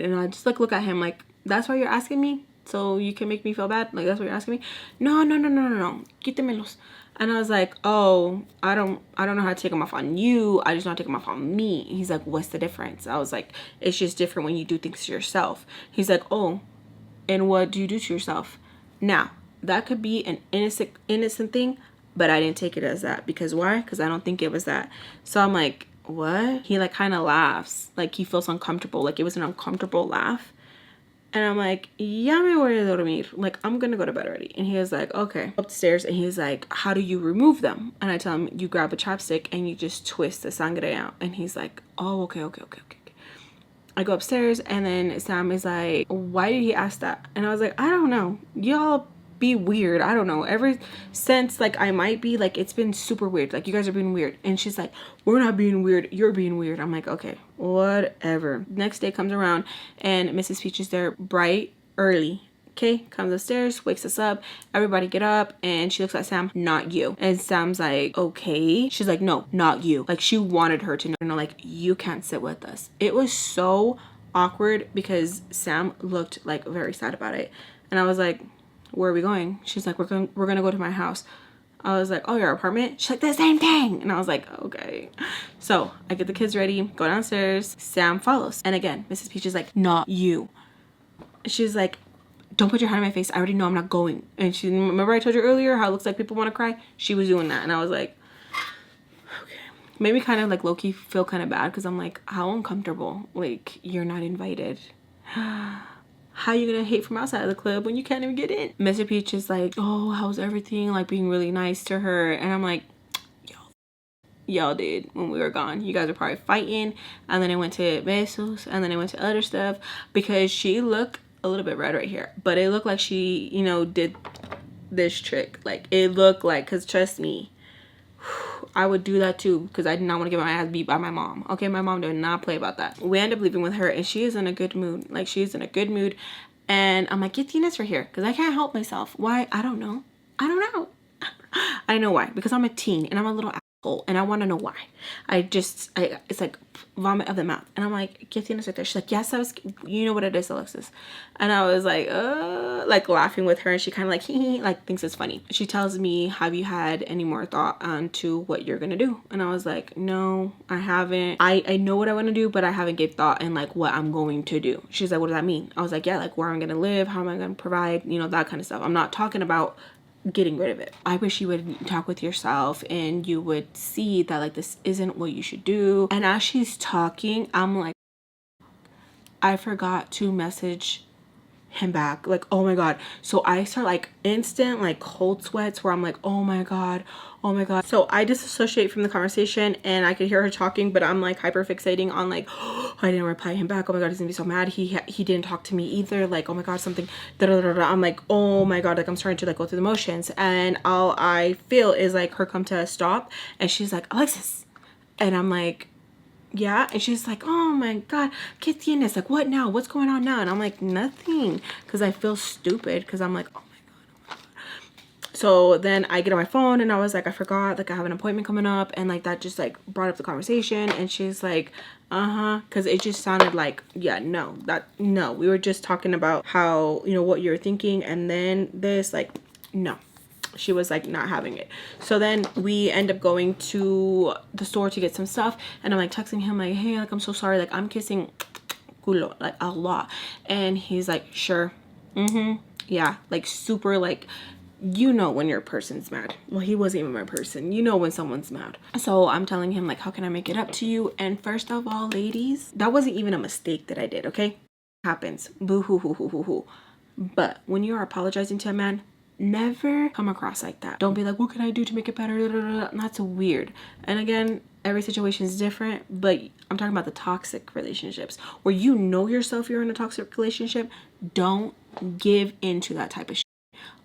And I just like look at him like, that's why you're asking me? So you can make me feel bad? Like, that's what you're asking me? No. Quítemelos. And I was like, oh, I don't know how to take them off on you. I just know how to take them off on me. And he's like, what's the difference? I was like, it's just different when you do things to yourself. He's like, oh, and what do you do to yourself? Now, that could be an innocent thing, but I didn't take it as that. Because why? Because I don't think it was that. So I'm like, what? He like kind of laughs. Like, he feels uncomfortable. Like, it was an uncomfortable laugh. And I'm like, ya me voy a dormir. Like, I'm gonna go to bed already. And he was like, okay. Upstairs, and he's like, how do you remove them? And I tell him, you grab a chopstick and you just twist the sangre out. And he's like, oh, okay. I go upstairs and then Sam is like, why did he ask that? And I was like, I don't know. Y'all be weird. I don't know. Ever since like I might be, like, it's been super weird. Like, you guys are being weird. And she's like, we're not being weird. You're being weird. I'm like, okay, whatever. Next day comes around and Mrs. Peach is there bright early. Okay, comes upstairs, wakes us up, everybody get up, and she looks at Sam, not you. And Sam's like, okay. She's like, no, not you. Like, she wanted her to know, like, you can't sit with us. It was so awkward because Sam looked like very sad about it. And I was like, where are we going? She's like, we're gonna go to my house. I was like, oh, your apartment? She's like, the same thing. And I was like, okay. So I get the kids ready, go downstairs. Sam follows. And again, Mrs. Peach is like, not you. She's like, don't put your hand in my face. I already know I'm not going. And she, remember I told you earlier how it looks like people want to cry? She was doing that. And I was like, okay. Made me kind of like low-key feel kind of bad because I'm like, how uncomfortable. Like, you're not invited. How you gonna hate from outside of the club when you can't even get in? Mr. Peach is like, oh, how's everything? Like being really nice to her. And I'm like, y'all did when we were gone. You guys are probably fighting. And then I went to besos. And then I went to other stuff. Because she looked a little bit red right here. But it looked like she, you know, did this trick. Like it looked like, because trust me, I would do that too, because I did not want to get my ass beat by my mom. Okay, my mom did not play about that. We end up leaving with her, and she is in a good mood. Like, she's in a good mood. And I'm like, get Tina's for here, because I can't help myself. Why? I don't know. I don't know. I know why. Because I'm a teen, and I'm a little asshole, and I want to know why. It's like vomit of the mouth. And I'm like, get Tina's right there. She's like, yes, you know what it is, Alexis. And I was like laughing with her, and she kind of like, like thinks it's funny. She tells me, have you had any more thought onto what you're gonna do? And I was like, no, I haven't. I know what I want to do, but I haven't gave thought in like what I'm going to do. She's like, what does that mean? I was like, yeah, like where I'm gonna live, how am I gonna provide, you know, that kind of stuff. I'm not talking about getting rid of it. I wish you would talk with yourself and you would see that like this isn't what you should do. And as she's talking, I'm like, I forgot to message him back. Like, oh my god. So I start like instant like cold sweats where I'm like, oh my god, oh my god. So I disassociate from the conversation, and I could hear her talking, but I'm like hyper fixating on like, oh, I didn't reply him back. Oh my god, he's gonna be so mad. He didn't talk to me either. Like, oh my god, something I'm like, oh my god, like I'm starting to like go through the motions, and all I feel is like her come to a stop, and she's like, Alexis. And I'm like, yeah. And she's like, oh my god, ¿qué tienes? Like, what now? What's going on now? And I'm like, nothing, because I feel stupid, because I'm like, oh my god. So then I get on my phone, and I was like, I forgot, like I have an appointment coming up, and like that just like brought up the conversation. And she's like, because it just sounded like, yeah, no, we were just talking about how, you know, what you're thinking, and then this, like, no. She was like not having it. So then we end up going to the store to get some stuff, and I'm like texting him like, hey, like I'm so sorry, like I'm kissing culo like a lot. And he's like, sure, yeah, like super, like, you know when your person's mad. Well, he wasn't even my person. You know when someone's mad. So I'm telling him like, how can I make it up to you? And first of all, ladies, that wasn't even a mistake that I did, okay? Happens. Boo hoo hoo hoo hoo hoo. But when you are apologizing to a man, never come across like that. Don't be like, what can I do to make it better? That's weird. And again, every situation is different, but I'm talking about the toxic relationships where you know yourself you're in a toxic relationship. Don't give into that type of shit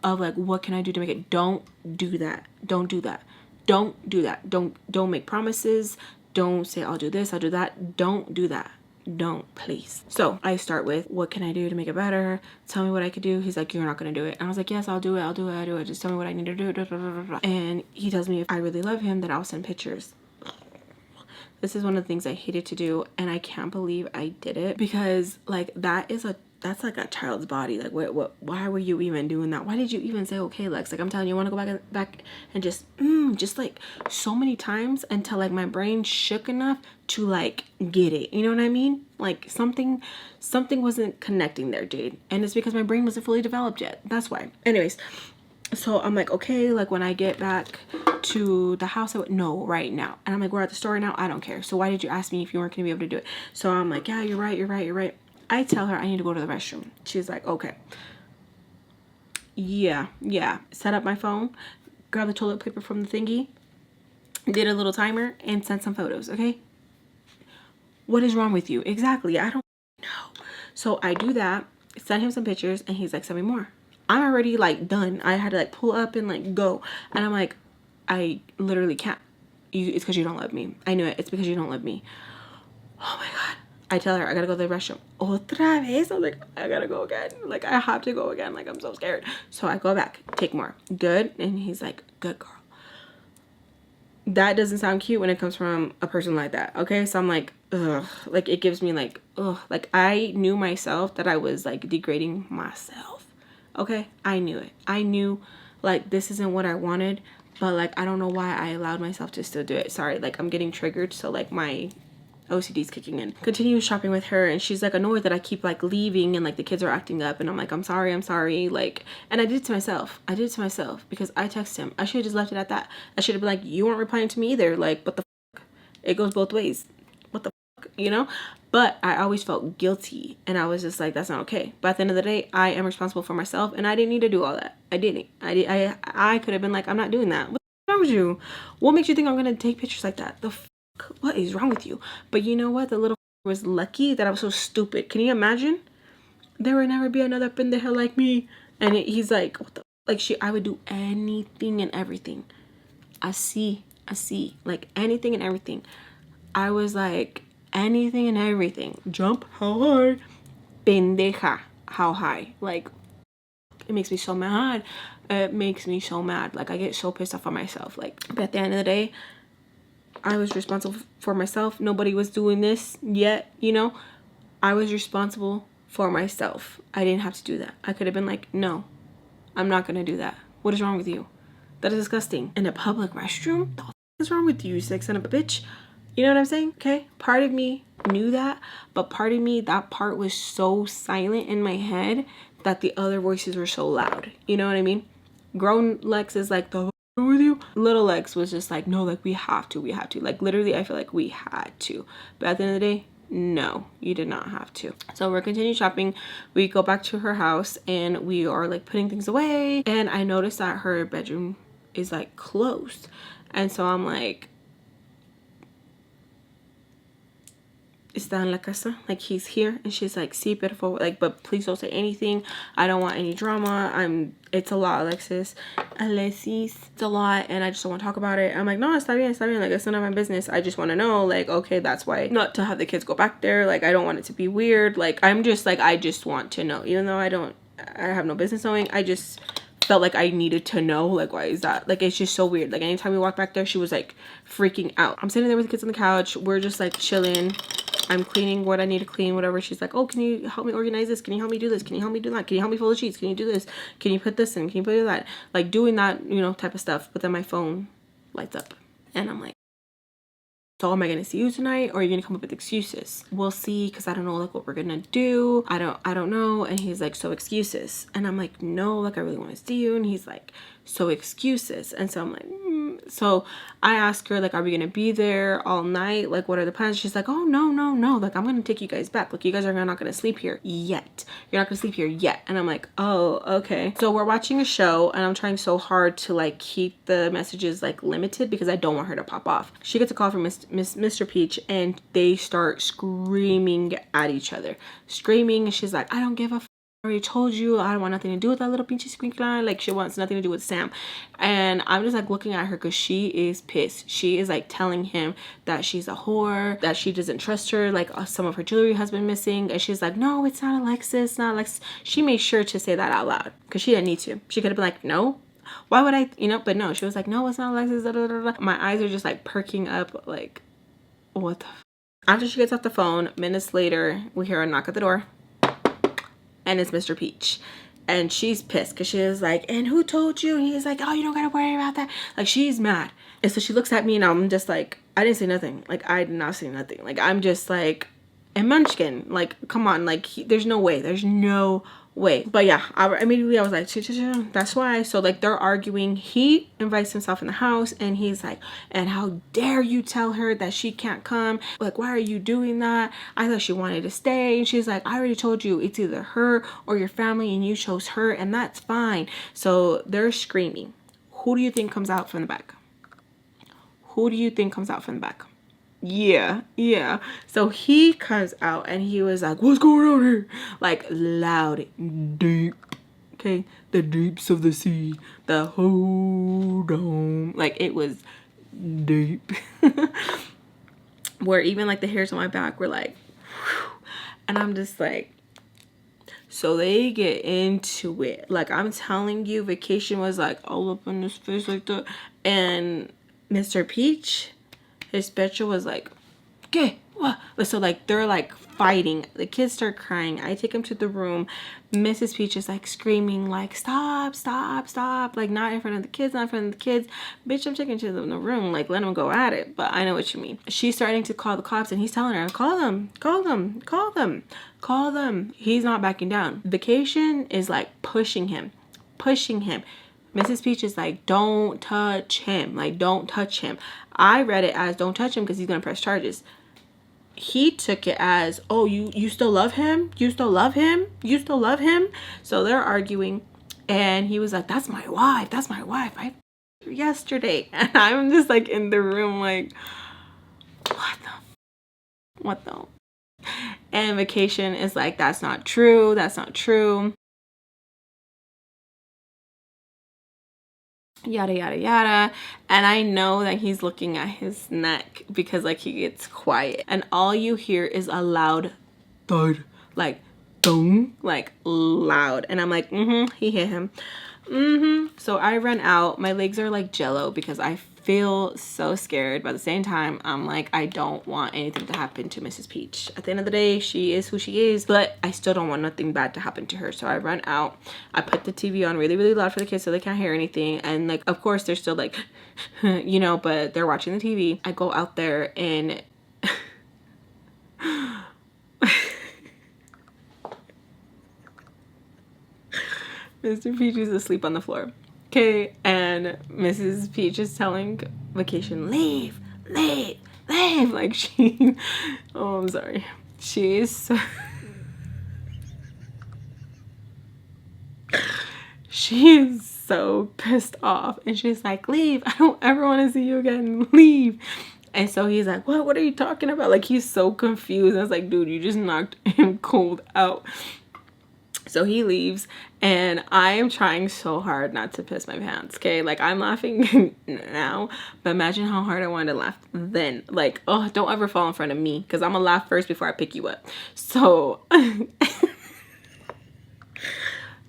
of like, what can I do to make it? Don't do that. Don't do that. Don't do that. Don't make promises. Don't say I'll do this, I'll do that. Don't do that. Don't, please. So I start with, what can I do to make it better? Tell me what I could do. He's like, you're not gonna do it. And I was like, yes, I'll do it. Just tell me what I need to do. And he tells me if I really love him, then I'll send pictures. This is one of the things I hated to do, and I can't believe I did it, because like that's like a child's body. Like, why were you even doing that? Why did you even say, okay, Lex, like I'm telling you, I want to go back and just like so many times until like my brain shook enough to like get it. You know what I mean? Like something wasn't connecting there, dude. And it's because my brain wasn't fully developed yet. That's why. Anyways, so I'm like, okay, like when I get back to the house, I would know right now. And I'm like, we're at the store now. I don't care. So why did you ask me if you weren't gonna be able to do it? So I'm like, yeah, you're right. I tell her I need to go to the restroom. She's like, okay. Yeah. Set up my phone, grab the toilet paper from the thingy, did a little timer, and sent some photos, okay? What is wrong with you? Exactly. I don't know. So I do that, send him some pictures, and he's like, send me more. I'm already like done. I had to like pull up and like go. And I'm like, I literally can't. It's because you don't love me. I knew it. It's because you don't love me. Oh my God. I tell her I gotta go to the restroom. Otra vez. I was like, I gotta go again. Like, I have to go again. Like, I'm so scared. So I go back, take more. Good. And he's like, good girl. That doesn't sound cute when it comes from a person like that. Okay. So I'm like, ugh. Like, it gives me like, ugh. Like, I knew myself that I was like degrading myself. Okay. I knew it. I knew like this isn't what I wanted, but like, I don't know why I allowed myself to still do it. Sorry. Like, I'm getting triggered. So like my OCD's kicking in. Continue shopping with her, and she's like annoyed that I keep like leaving and like the kids are acting up, and I'm like, I'm sorry, like, and I did it to myself because I texted him. I should have just left it at that. I should have been like, you weren't replying to me either, like, what the fuck? It goes both ways. What the fuck? you know? But I always felt guilty, and I was just like, that's not okay. But at the end of the day, I am responsible for myself, and I didn't need to do all that. I didn't. I could have been like, I'm not doing that. What's wrong with you? What makes you think I'm gonna take pictures like that? What is wrong with you? But you know what? The little was lucky that I was so stupid. Can you imagine? There would never be another pendeja like me. And he's like, what the? Like, I would do anything and everything. I see, like anything and everything. I was like, anything and everything. Jump, how high? Pendeja, how high? Like, it makes me so mad. It makes me so mad. Like, I get so pissed off on myself. Like, but at the end of the day, I was responsible for myself. Nobody was doing this yet, you know? I was responsible for myself. I didn't have to do that. I could have been like, no, I'm not gonna do that. What is wrong with you? That is disgusting. In a public restroom? The f is wrong with you, sick son of a bitch? You know what I'm saying? Okay? Part of me knew that, but part of me, that part was so silent in my head that the other voices were so loud. You know what I mean? Grown Lex is like, the f with you? Little Lex was just like, no, like, we have to. Like, literally, I feel like we had to. But at the end of the day, no, you did not have to. So we're continuing shopping. We go back to her house, and we are, like, putting things away. And I noticed that her bedroom is, like, closed. And so I'm like, está en la casa, like, he's here. And she's like, sí, beautiful, like, but please don't say anything. I don't want any drama. It's a lot, Alexis, it's a lot, and I just don't want to talk about it. I'm like, no, está bien, like, it's none of my business. I just want to know, like, okay, that's why not to have the kids go back there. Like, I don't want it to be weird. Like, I'm just like, I just want to know, even though I have no business knowing. I just felt like I needed to know, like, why is that? Like, it's just so weird. Like, anytime we walk back there, she was like freaking out. I'm sitting there with the kids on the couch. We're just like chilling. I'm cleaning what I need to clean, whatever. She's like, oh, can you help me organize this? Can you help me do this? Can you help me do that? Can you help me fold the sheets? Can you do this? Can you put this in? Can you put that? Like, doing that, you know, type of stuff. But then my phone lights up, and I'm like, so am I gonna see you tonight, or are you gonna come up with excuses? We'll see, because I don't know, like, what we're gonna do. I don't know. And he's like, so excuses. And I'm like, no, like, I really want to see you. And he's like, so excuses. And so I'm like, So I asked her, like, are we gonna be there all night? Like, what are the plans? She's like, oh, no, like, I'm gonna take you guys back. Like, you guys are not gonna sleep here yet. You're not gonna sleep here yet. And I'm like, oh, okay. So we're watching a show, and I'm trying so hard to, like, keep the messages, like, limited, because I don't want her to pop off. She gets a call from Mr. Peach, and they start screaming at each other. Screaming, and she's like, I don't give a f, I already told you, I don't want nothing to do with that little pinchy squinkler. Like, she wants nothing to do with Sam. And I'm just like looking at her, because she is pissed. She is like telling him that she's a whore, that she doesn't trust her, like, some of her jewelry has been missing. And she's like, no, it's not Alexis, not Alexis. She made sure to say that out loud, because she didn't need to. She could have been like, no, why would I, you know? But no, she was like, no, it's not Alexis, da, da, da, da. My eyes are just like perking up, like, what the f. After she gets off the phone, minutes later, we hear a knock at the door. And it's Mr. Peach. And she's pissed, because she is like, and who told you? And he's like, oh, you don't gotta worry about that. Like, she's mad. And so she looks at me, and I'm just like, I didn't say nothing. Like, I did not say nothing. Like, I'm just like, and Munchkin, like, come on. Like, there's no way. There's no way. But yeah, immediately I was like, that's why. So, like, they're arguing. He invites himself in the house, and he's like, and how dare you tell her that she can't come? Like, why are you doing that? I thought she wanted to stay. And she's like, I already told you, it's either her or your family, and you chose her, and that's fine. So they're screaming. Who do you think comes out from the back? Who do you think comes out from the back? Yeah. So he comes out, and he was like, what's going on here? Like, loud, deep. Okay, the deeps of the sea, the whole dome. Like, it was deep. Where even, like, the hairs on my back were like, whew. And I'm just like, so they get into it. Like, I'm telling you, vacation was like all up in his face like that. And Mr. Peach, his special was like, okay, what? So, like, they're like fighting. The kids start crying. I take them to the room. Mrs. Peach is like screaming, like, stop. Like, not in front of the kids, Bitch, I'm taking to them in the room. Like, let them go at it. But I know what you mean. She's starting to call the cops, and he's telling her, call them. He's not backing down. Vacation is like pushing him. Mrs. Peach is like, don't touch him. Like, don't touch him. I read it as don't touch him, because he's going to press charges. he took it as, oh, you still love him? You still love him? You still love him? So they're arguing, and he was like, that's my wife. That's my wife. I yesterday. And I'm just like in the room like, what the? And Vacation is like, that's not true. That's not true. Yada yada yada. And I know that he's looking at his neck because like he gets quiet, and all you hear is a loud thud, like boom, like loud. And I'm like, he hit him. So I run out. My legs are like jello because I feel so scared, but at the same time I'm like, I don't want anything to happen to Mrs. Peach. At the end of the day, she is who she is, but I still don't want nothing bad to happen to her. So I run out. I put the TV on really really loud for the kids so they can't hear anything, and like of course they're still like you know, but they're watching the TV. I go out there and Mr. Peach is asleep on the floor. Okay, and Mrs. Peach is telling Vacation, leave, leave, leave. Like she, oh, I'm sorry. She is so, she is so pissed off. And she's like, leave. I don't ever want to see you again. Leave. And so he's like, what are you talking about? Like he's so confused. I was like, dude, you just knocked him cold out. So he leaves, and I am trying so hard not to piss my pants, okay? Like, I'm laughing now, but imagine how hard I wanted to laugh then. Like, oh, don't ever fall in front of me, because I'm gonna laugh first before I pick you up. So,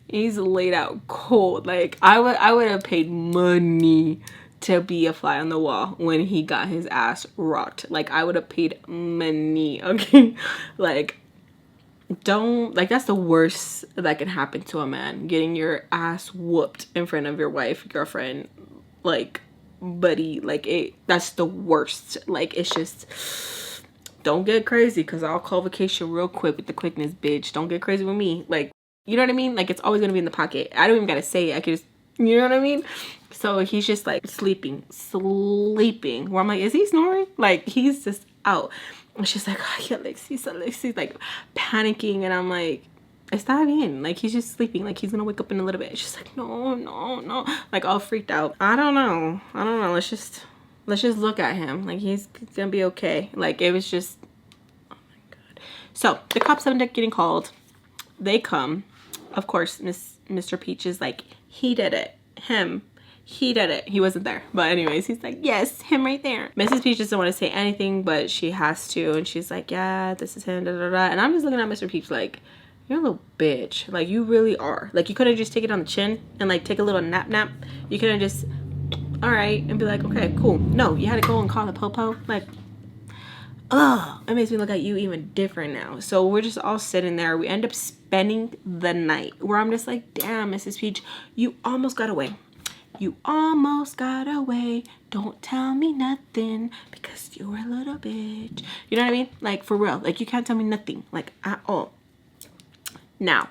he's laid out cold. Like, I would have paid money to be a fly on the wall when he got his ass rocked. Like, I would have paid money, okay? Like, don't, like, that's the worst that can happen to a man, getting your ass whooped in front of your wife, girlfriend, like buddy. Like that's the worst. Like it's just, don't get crazy, because I'll call Vacation real quick with the quickness, bitch. Don't get crazy with me. Like, you know what I mean? Like it's always gonna be in the pocket. I don't even gotta say it. I could just, you know what I mean? So he's just like sleeping where I'm like, is he snoring? Like he's just out. And she's like, ay, Alexis, like panicking. And I'm like, está bien. Like, he's just sleeping. Like, he's gonna wake up in a little bit. She's like, no. Like, all freaked out. I don't know. Let's just look at him. Like, he's gonna be okay. Like, it was just, oh my God. So, the cops end up getting called. They come. Of course, Mr. Peach is like, he did it. He did it. He wasn't there. But anyways, he's like, yes, him right there. Mrs. Peach doesn't want to say anything, but she has to. And she's like, yeah, this is him, da, da, da. And I'm just looking at Mr. Peach like, you're a little bitch. Like, you really are. Like, you couldn't just take it on the chin and, like, take a little nap. You couldn't just, all right, and be like, okay, cool. No, you had to go and call the po-po. Like, ugh, it makes me look at you even different now. So we're just all sitting there. We end up spending the night where I'm just like, damn, Mrs. Peach, you almost got away. You almost got away. Don't tell me nothing because you're a little bitch. You know what I mean? Like, for real. Like, you can't tell me nothing. Like, at all. Now,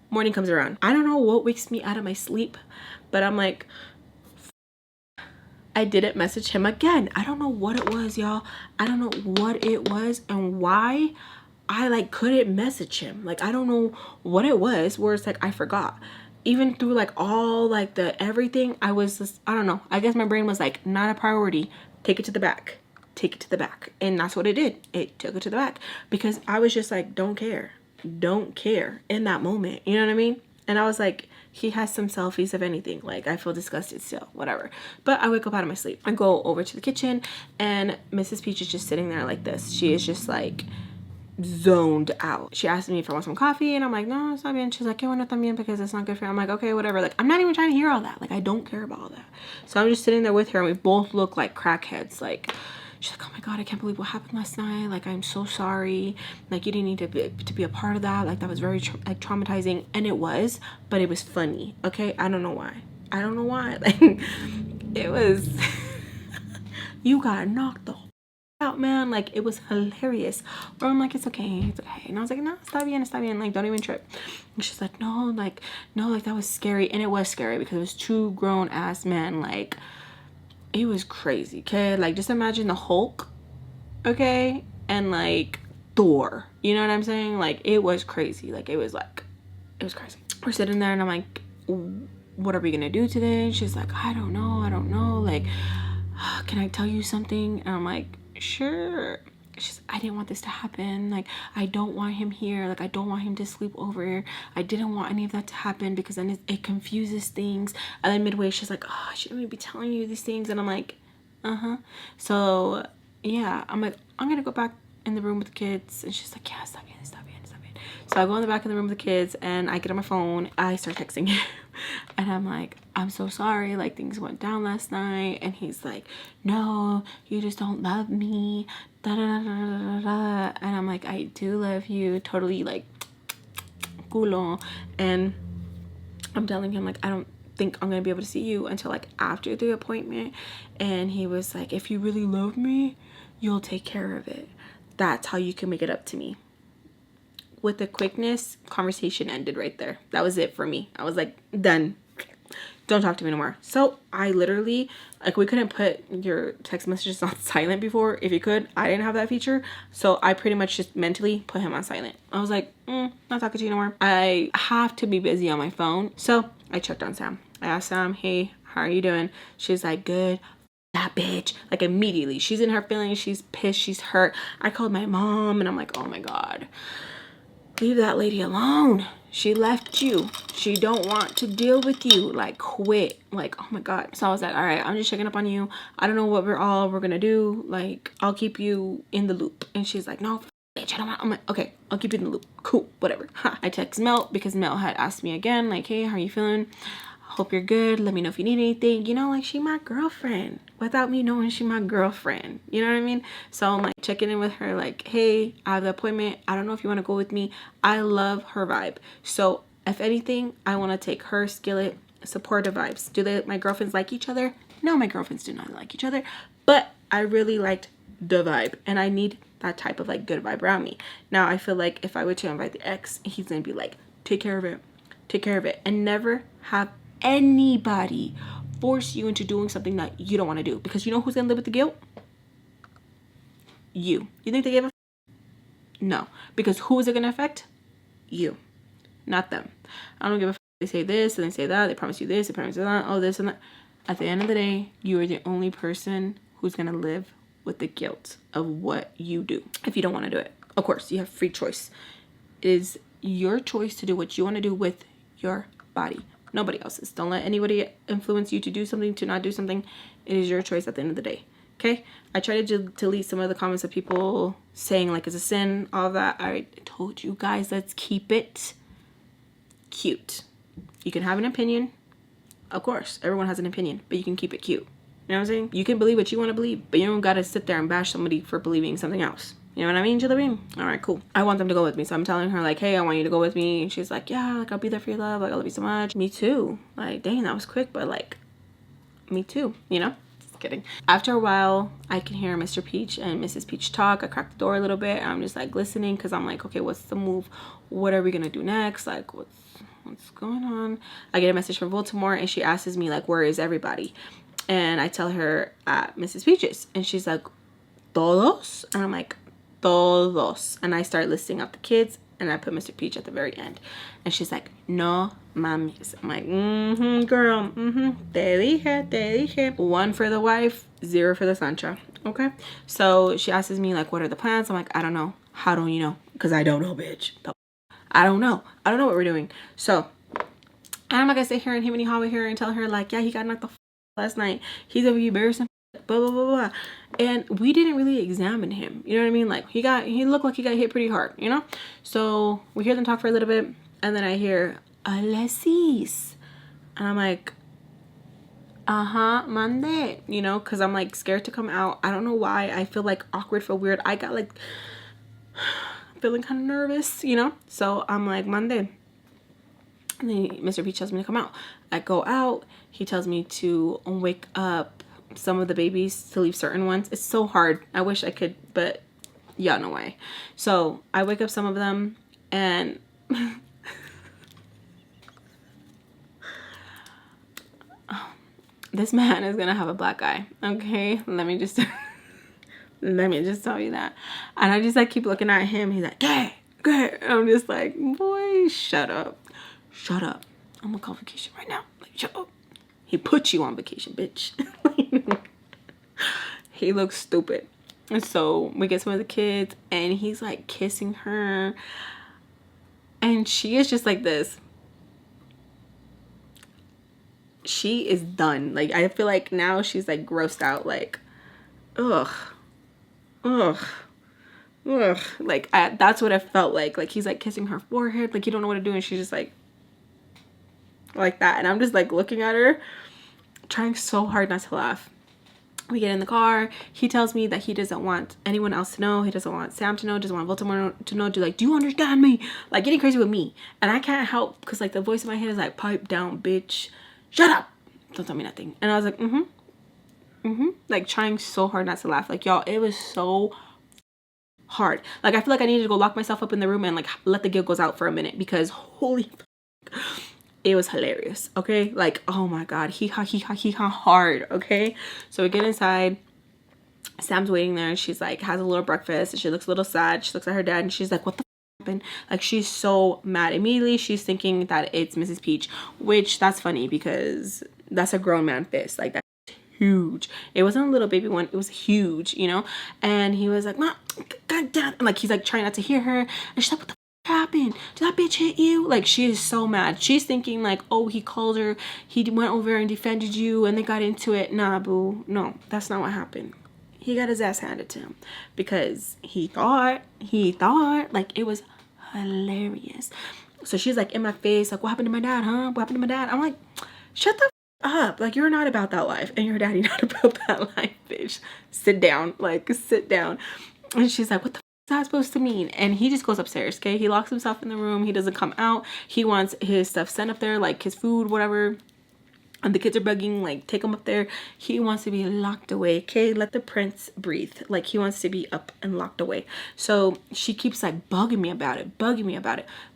morning comes around. I don't know what wakes me out of my sleep, but I'm like, I didn't message him again. I don't know what it was, y'all. I don't know what it was and why I, like, couldn't message him. Like, I don't know what it was where it's like I forgot. Even through like all like the everything, I was just, I don't know. I guess my brain was like, not a priority. Take it to the back. Take it to the back. And that's what it did. It took it to the back because I was just like, don't care in that moment. You know what I mean? And I was like, he has some selfies of anything. Like, I feel disgusted still, whatever. But I wake up out of my sleep. I go over to the kitchen and Mrs. Peach is just sitting there like this. She is just like zoned out. She asked me if I want some coffee and I'm like, no, it's not bien. She's like, que bueno también because it's not good for you. I'm like, okay, whatever. Like, I'm not even trying to hear all that. Like, I don't care about all that. So I'm just sitting there with her and we both look like crackheads. Like, she's like, oh my God, I can't believe what happened last night. Like, I'm so sorry. Like, you didn't need to be a part of that. Like, that was very traumatizing. And it was, but it was funny. Okay. I don't know why. Like, it was, you got knocked the out, man. Like, it was hilarious. Or I'm like, it's okay. And I was like, no, está bien. Like, don't even trip. And she's like, no, that was scary. And it was scary because it was two grown ass men. Like, it was crazy. Okay, like, just imagine the Hulk, okay, and like Thor. You know what I'm saying? Like, it was crazy. Like, it was crazy. We're sitting there and I'm like, what are we gonna do today? And she's like, I don't know. Like, can I tell you something? And I'm like, sure. She's, I didn't want this to happen. Like, I don't want him here. Like, I don't want him to sleep over. I didn't want any of that to happen because then it confuses things. And then midway, she's like, oh, I shouldn't be telling you these things. And I'm like, so yeah, I'm like, I'm gonna go back in the room with the kids. And she's like, yeah, stop it. So I go in the back of the room with the kids and I get on my phone. I start texting him and I'm like, I'm so sorry, like things went down last night. And he's like, no, you just don't love me, da da da da da da. And I'm like, I do love you, totally, like culo. And I'm telling him, like, I don't think I'm gonna be able to see you until like after the appointment. And he was like, if you really love me, you'll take care of it. That's how you can make it up to me. With the quickness, conversation ended right there. That was it for me. I was like, done. Don't talk to me anymore. So I literally, like, we couldn't put your text messages on silent before. If you could, I didn't have that feature. So I pretty much just mentally put him on silent. I was like, not talking to you anymore. I have to be busy on my phone. So I checked on Sam. I asked Sam, hey, how are you doing? She's like, good. That bitch. Like, immediately. She's in her feelings. She's pissed. She's hurt. I called my mom and I'm like, oh my God. Leave that lady alone. She left you. She don't want to deal with you. Like, quit. Like, oh my God. So I was like, all right, I'm just checking up on you. I don't know what we're gonna do. Like, I'll keep you in the loop. And she's like, no, bitch, I don't want. I'm like, okay, I'll keep you in the loop. Cool, whatever. I text Mel because Mel had asked me again, like, hey, how are you feeling? Hope you're good. Let me know if you need anything. You know, like, she my girlfriend without me knowing she my girlfriend. You know what I mean? So I'm like checking in with her, like, hey, I have the appointment. I don't know if you want to go with me. I love her vibe. So if anything, I want to take her skillet supportive vibes. Do my girlfriends like each other? No, my girlfriends do not like each other. But I really liked the vibe. And I need that type of like good vibe around me. Now I feel like if I were to invite the ex, he's going to be like, take care of it. Take care of it. And never have anybody force you into doing something that you don't want to do, because you know who's gonna live with the guilt? You think they gave a no, because who is it gonna affect? You, not them. I don't give a f. They say this and they say that, they promise you this, they promise you that, oh this and that. At the end of the day, you are the only person who's gonna live with the guilt of what you do if you don't want to do it. Of course, you have free choice. It is your choice to do what you want to do with your body. Nobody else's. Don't let anybody influence you to do something, to not do something. It is your choice at the end of the day. Okay? I tried to delete some of the comments of people saying like it's a sin, all of that. I told you guys, let's keep it cute. You can have an opinion. Of course, everyone has an opinion, but you can keep it cute. You know what I'm saying? You can believe what you want to believe, but you don't got to sit there and bash somebody for believing something else. You know what I mean, Jillibean? All right, cool. I want them to go with me. So I'm telling her, like, hey, I want you to go with me. And she's like, yeah, like, I'll be there for your love. Like, I love you so much. Me too. Like, dang, that was quick. But, like, me too, you know? Just kidding. After a while, I can hear Mr. Peach and Mrs. Peach talk. I crack the door a little bit. I'm just, like, listening because I'm like, okay, what's the move? What are we going to do next? Like, what's going on? I get a message from Baltimore, and she asks me, like, where is everybody? And I tell her at Mrs. Peach's. And she's like, todos? And I'm like, todos. And I start listing out the kids, and I put Mr. Peach at the very end. And she's like, no mames. I'm like, girl, te dije. 1 for the wife, 0 for the Sancho. Okay? So she asks me, like, what are the plans? I'm like, I don't know. How don't you know? Because I don't know, bitch. I don't know. I don't know what we're doing. So I'm not gonna sit here and him and Hawa here and tell her, like, yeah, he got knocked the last night. He's gonna be embarrassing. Blah blah blah blah. And we didn't really examine him. You know what I mean? Like, he looked like he got hit pretty hard, you know? So we hear them talk for a little bit, and then I hear Alexis. And I'm like, Monday, you know, because I'm like scared to come out. I don't know why. I feel like awkward, feel weird. I got like feeling kind of nervous, you know? So I'm like, Monday. And then Mr. Peach tells me to come out. I go out. He tells me to wake up some of the babies, to leave certain ones. It's so hard. I wish I could, but yeah, no way. So I wake up some of them, and this man is gonna have a black eye. Okay, let me just Let me just tell you that. And I just like keep looking at him. He's like, "Gay, gay." And I'm just like, boy, shut up. Shut up. I'm gonna call vacation right now. Like, shut up. He put you on vacation, bitch. He looks stupid. And so we get some of the kids and he's like kissing her. And she is just like this. She is done. Like, I feel like now she's like grossed out. Like, ugh. Ugh. Ugh. Like, that's what I felt like. Like, he's like kissing her forehead. Like, you don't know what to do. And she's just like that. And I'm just like looking at her, trying so hard not to laugh. We get in the car. He tells me that he doesn't want anyone else to know. He doesn't want Sam to know. Doesn't want Baltimore to know. Do you understand me? Like, getting crazy with me. And I can't help because like the voice in my head is like, pipe down, bitch. Shut up. Don't tell me nothing. And I was like, like trying so hard not to laugh. Like, y'all, it was so hard. Like, I feel like I needed to go lock myself up in the room and like let the giggles out for a minute because holy it was hilarious. Okay, like, oh my god, hee ha hard. Okay, so we get inside. Sam's waiting there. She's like has a little breakfast and she looks a little sad. She looks at her dad and she's like, what the happened? Like, she's so mad. Immediately she's thinking that it's Mrs. Peach, which that's funny because that's a grown man fist. Like, that's huge. It wasn't a little baby one, it was huge, you know. And he was like, Mom, god damn. And like, he's like trying not to hear her and she's like, what the happened? Did that bitch hit you? Like, she is so mad. She's thinking like, oh, he called her, he went over and defended you and they got into it. Nah, boo, no, that's not what happened. He got his ass handed to him because he thought like it was hilarious. So she's like in my face like, what happened to my dad, huh? What happened to my dad? I'm like, shut the up. Like, you're not about that life and your daddy not about that life, bitch. Sit down. Like, sit down. And she's like, what the is that supposed to mean? And he just goes upstairs. Okay, he locks himself in the room. He doesn't come out. He wants his stuff sent up there, like his food, whatever. And the kids are begging, like, take him up there. He wants to be locked away. Okay, let the prince breathe. Like, he wants to be up and locked away. So she keeps like bugging me about it.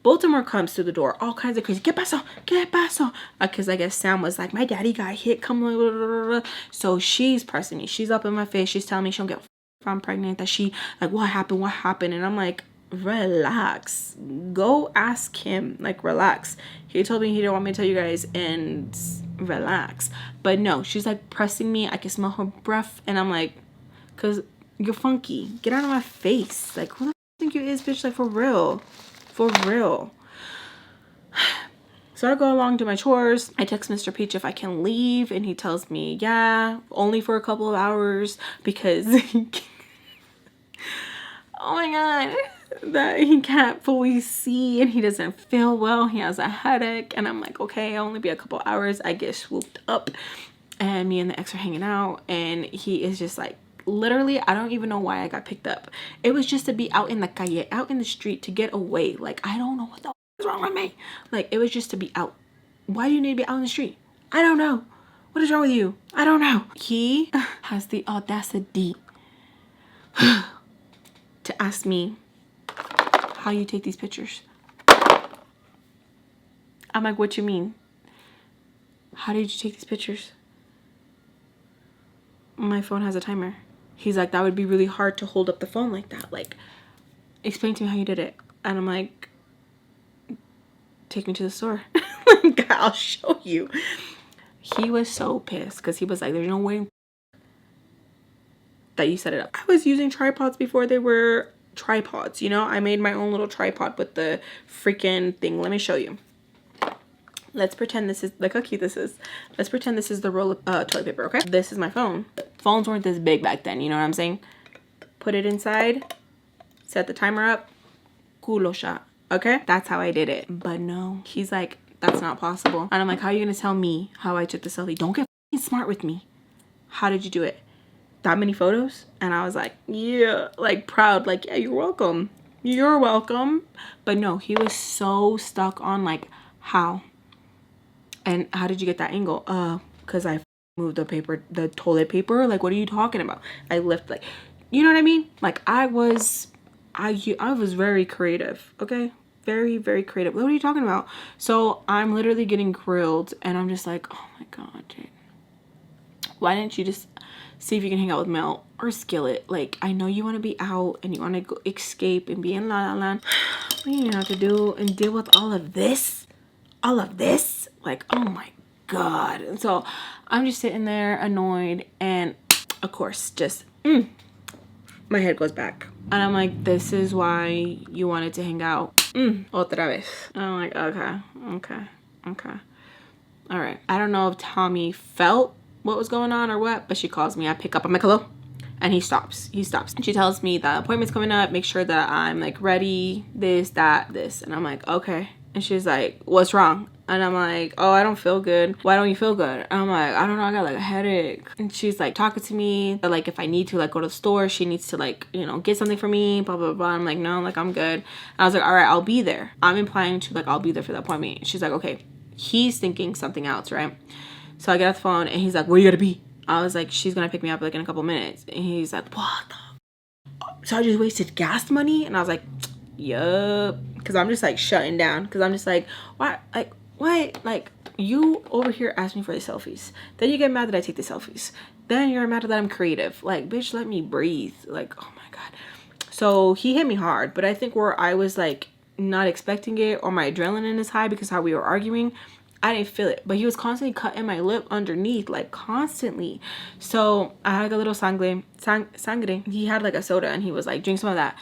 Baltimore comes to the door, all kinds of crazy. ¿Qué pasó? ¿Qué pasó? Because I guess Sam was like, my daddy got hit. Come on. Blah, blah, blah. So she's pressing me. She's up in my face. She's telling me she don't get if I'm pregnant, that she like, what happened? And I'm like, relax, go ask him. Like, relax. He told me he didn't want me to tell you guys and relax. But no, she's like pressing me. I can smell her breath and I'm like, cause you're funky, get out of my face. Like, who the think you is, bitch? Like, for real. So I go along to my chores. I text Mr. Peach if I can leave and he tells me, yeah, only for a couple of hours because oh my god, that he can't fully see and he doesn't feel well. He has a headache. And I'm like, okay, I'll only be a couple hours. I get swooped up and me and the ex are hanging out and he is just like, literally, I don't even know why I got picked up. It was just to be out in the calle, out in the street, to get away. Like, I don't know what the is wrong with me. Like, it was just to be out. Why do you need to be out in the street? I don't know. What is wrong with you? I don't know. He has the audacity to ask me how you take these pictures. I'm like, what you mean? How did you take these pictures? My phone has a timer. He's like, that would be really hard to hold up the phone like that. Like, explain to me how you did it. And I'm like, take me to the store. Like, I'll show you. He was so pissed because he was like, there's no way that you set it up. I was using tripods before they were tripods, you know. I made my own little tripod with the freaking thing. Let me show you. Let's pretend this is, look how cute this is. Let's pretend this is the roll of toilet paper, okay? This is my phone. Phones weren't this big back then, you know what I'm saying? Put it inside, set the timer up, culo shot, okay? That's how I did it. But no, he's like, that's not possible. And I'm like, how are you gonna tell me how I took the selfie? Don't get smart with me. How did you do it? That many photos? And I was like, yeah, like proud, like, yeah, you're welcome. You're welcome. But no, he was so stuck on like, how? And how did you get that angle? Because I moved the toilet paper. Like, what are you talking about? I lift, like, you know what I mean? Like, I was very creative, okay? Very, very creative. What are you talking about? So I'm literally getting grilled and I'm just like, oh my god, dude. Why didn't you just see if you can hang out with Mel or Skillet. Like, I know you want to be out and you want to go escape and be in La La Land. What do you have to do and deal with all of this? All of this? Like, oh my God. And so I'm just sitting there annoyed, and of course, just my head goes back. And I'm like, this is why you wanted to hang out. Otra vez. And I'm like, okay. All right. I don't know if Tommy felt what was going on or what, but she calls me. I pick up. I'm like, hello? And he stops. And she tells me the appointment's coming up. Make sure that I'm like ready, this, that, this. And I'm like, okay. And she's like, what's wrong? And I'm like, oh, I don't feel good. Why don't you feel good? And I'm like, I don't know, I got like a headache. And she's like talking to me that like if I need to like go to the store, she needs to like, you know, get something for me, blah, blah, blah. I'm like, no, like I'm good. And I was like, all right, I'll be there. I'm implying to like, I'll be there for the appointment. She's like, okay. He's thinking something else, right? So I get off the phone and he's like, where you gotta be? I was like, she's gonna pick me up like in a couple minutes. And he's like, what the? So I just wasted gas money? And I was like, yup. Because I'm just like shutting down. Because I'm just like, why? Like, you over here asked me for the selfies. Then you get mad that I take the selfies. Then you're mad that I'm creative. Like, bitch, let me breathe. Like, oh my God. So he hit me hard. But I think where I was like not expecting it, or my adrenaline is high because how we were arguing, I didn't feel it. But he was constantly cutting my lip underneath, like constantly. So I had like a little sangre. He had like a soda and he was like, drink some of that.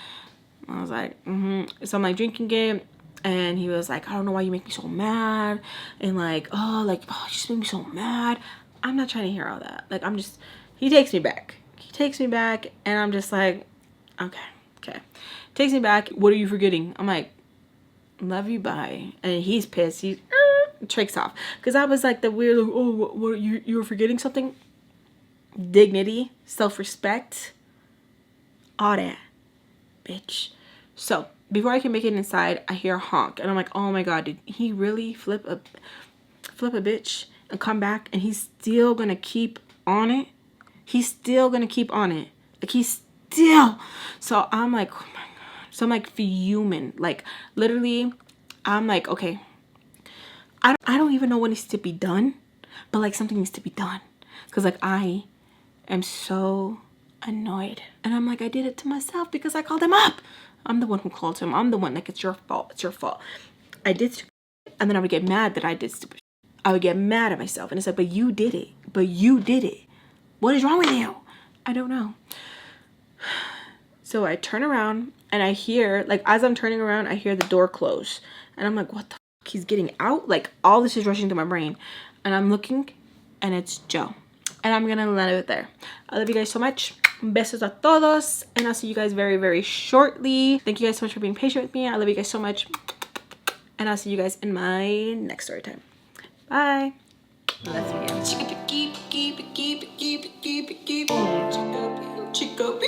I was like, So I'm like drinking it. And he was like, I don't know why you make me so mad. And like, you just make me so mad. I'm not trying to hear all that. Like, he takes me back. And I'm just like, okay. Takes me back. What are you forgetting? I'm like, love you, bye. And he's pissed. He tricks off. Because I was like the weird, like, oh, what you were forgetting something? Dignity, self-respect, all that, bitch. So before I can make it inside, I hear a honk, and I'm like, oh my God, did he really flip a bitch and come back? And he's still gonna keep on it. Like, he's still. So I'm like, oh my God. So I'm like fuming. Like, literally, I'm like, okay, I don't even know what needs to be done, but like something needs to be done, because like I am so annoyed. And I'm like, I did it to myself because I called him up. I'm the one who called him. I'm the one. Like, it's your fault. I did stupid shit, and then I would get mad that I did stupid shit. I would get mad at myself. And it's like, but you did it. What is wrong with you? I don't know. So I turn around and I hear, like, as I'm turning around, I hear the door close. And I'm like, what the fuck? He's getting out? Like, all this is rushing through my brain. And I'm looking, and it's Joe. And I'm gonna let it there. I love you guys so much. Besos a todos. And I'll see you guys very, very shortly. Thank you guys so much for being patient with me. I love you guys so much. And I'll see you guys in my next story time. Bye. Let's begin. Chico,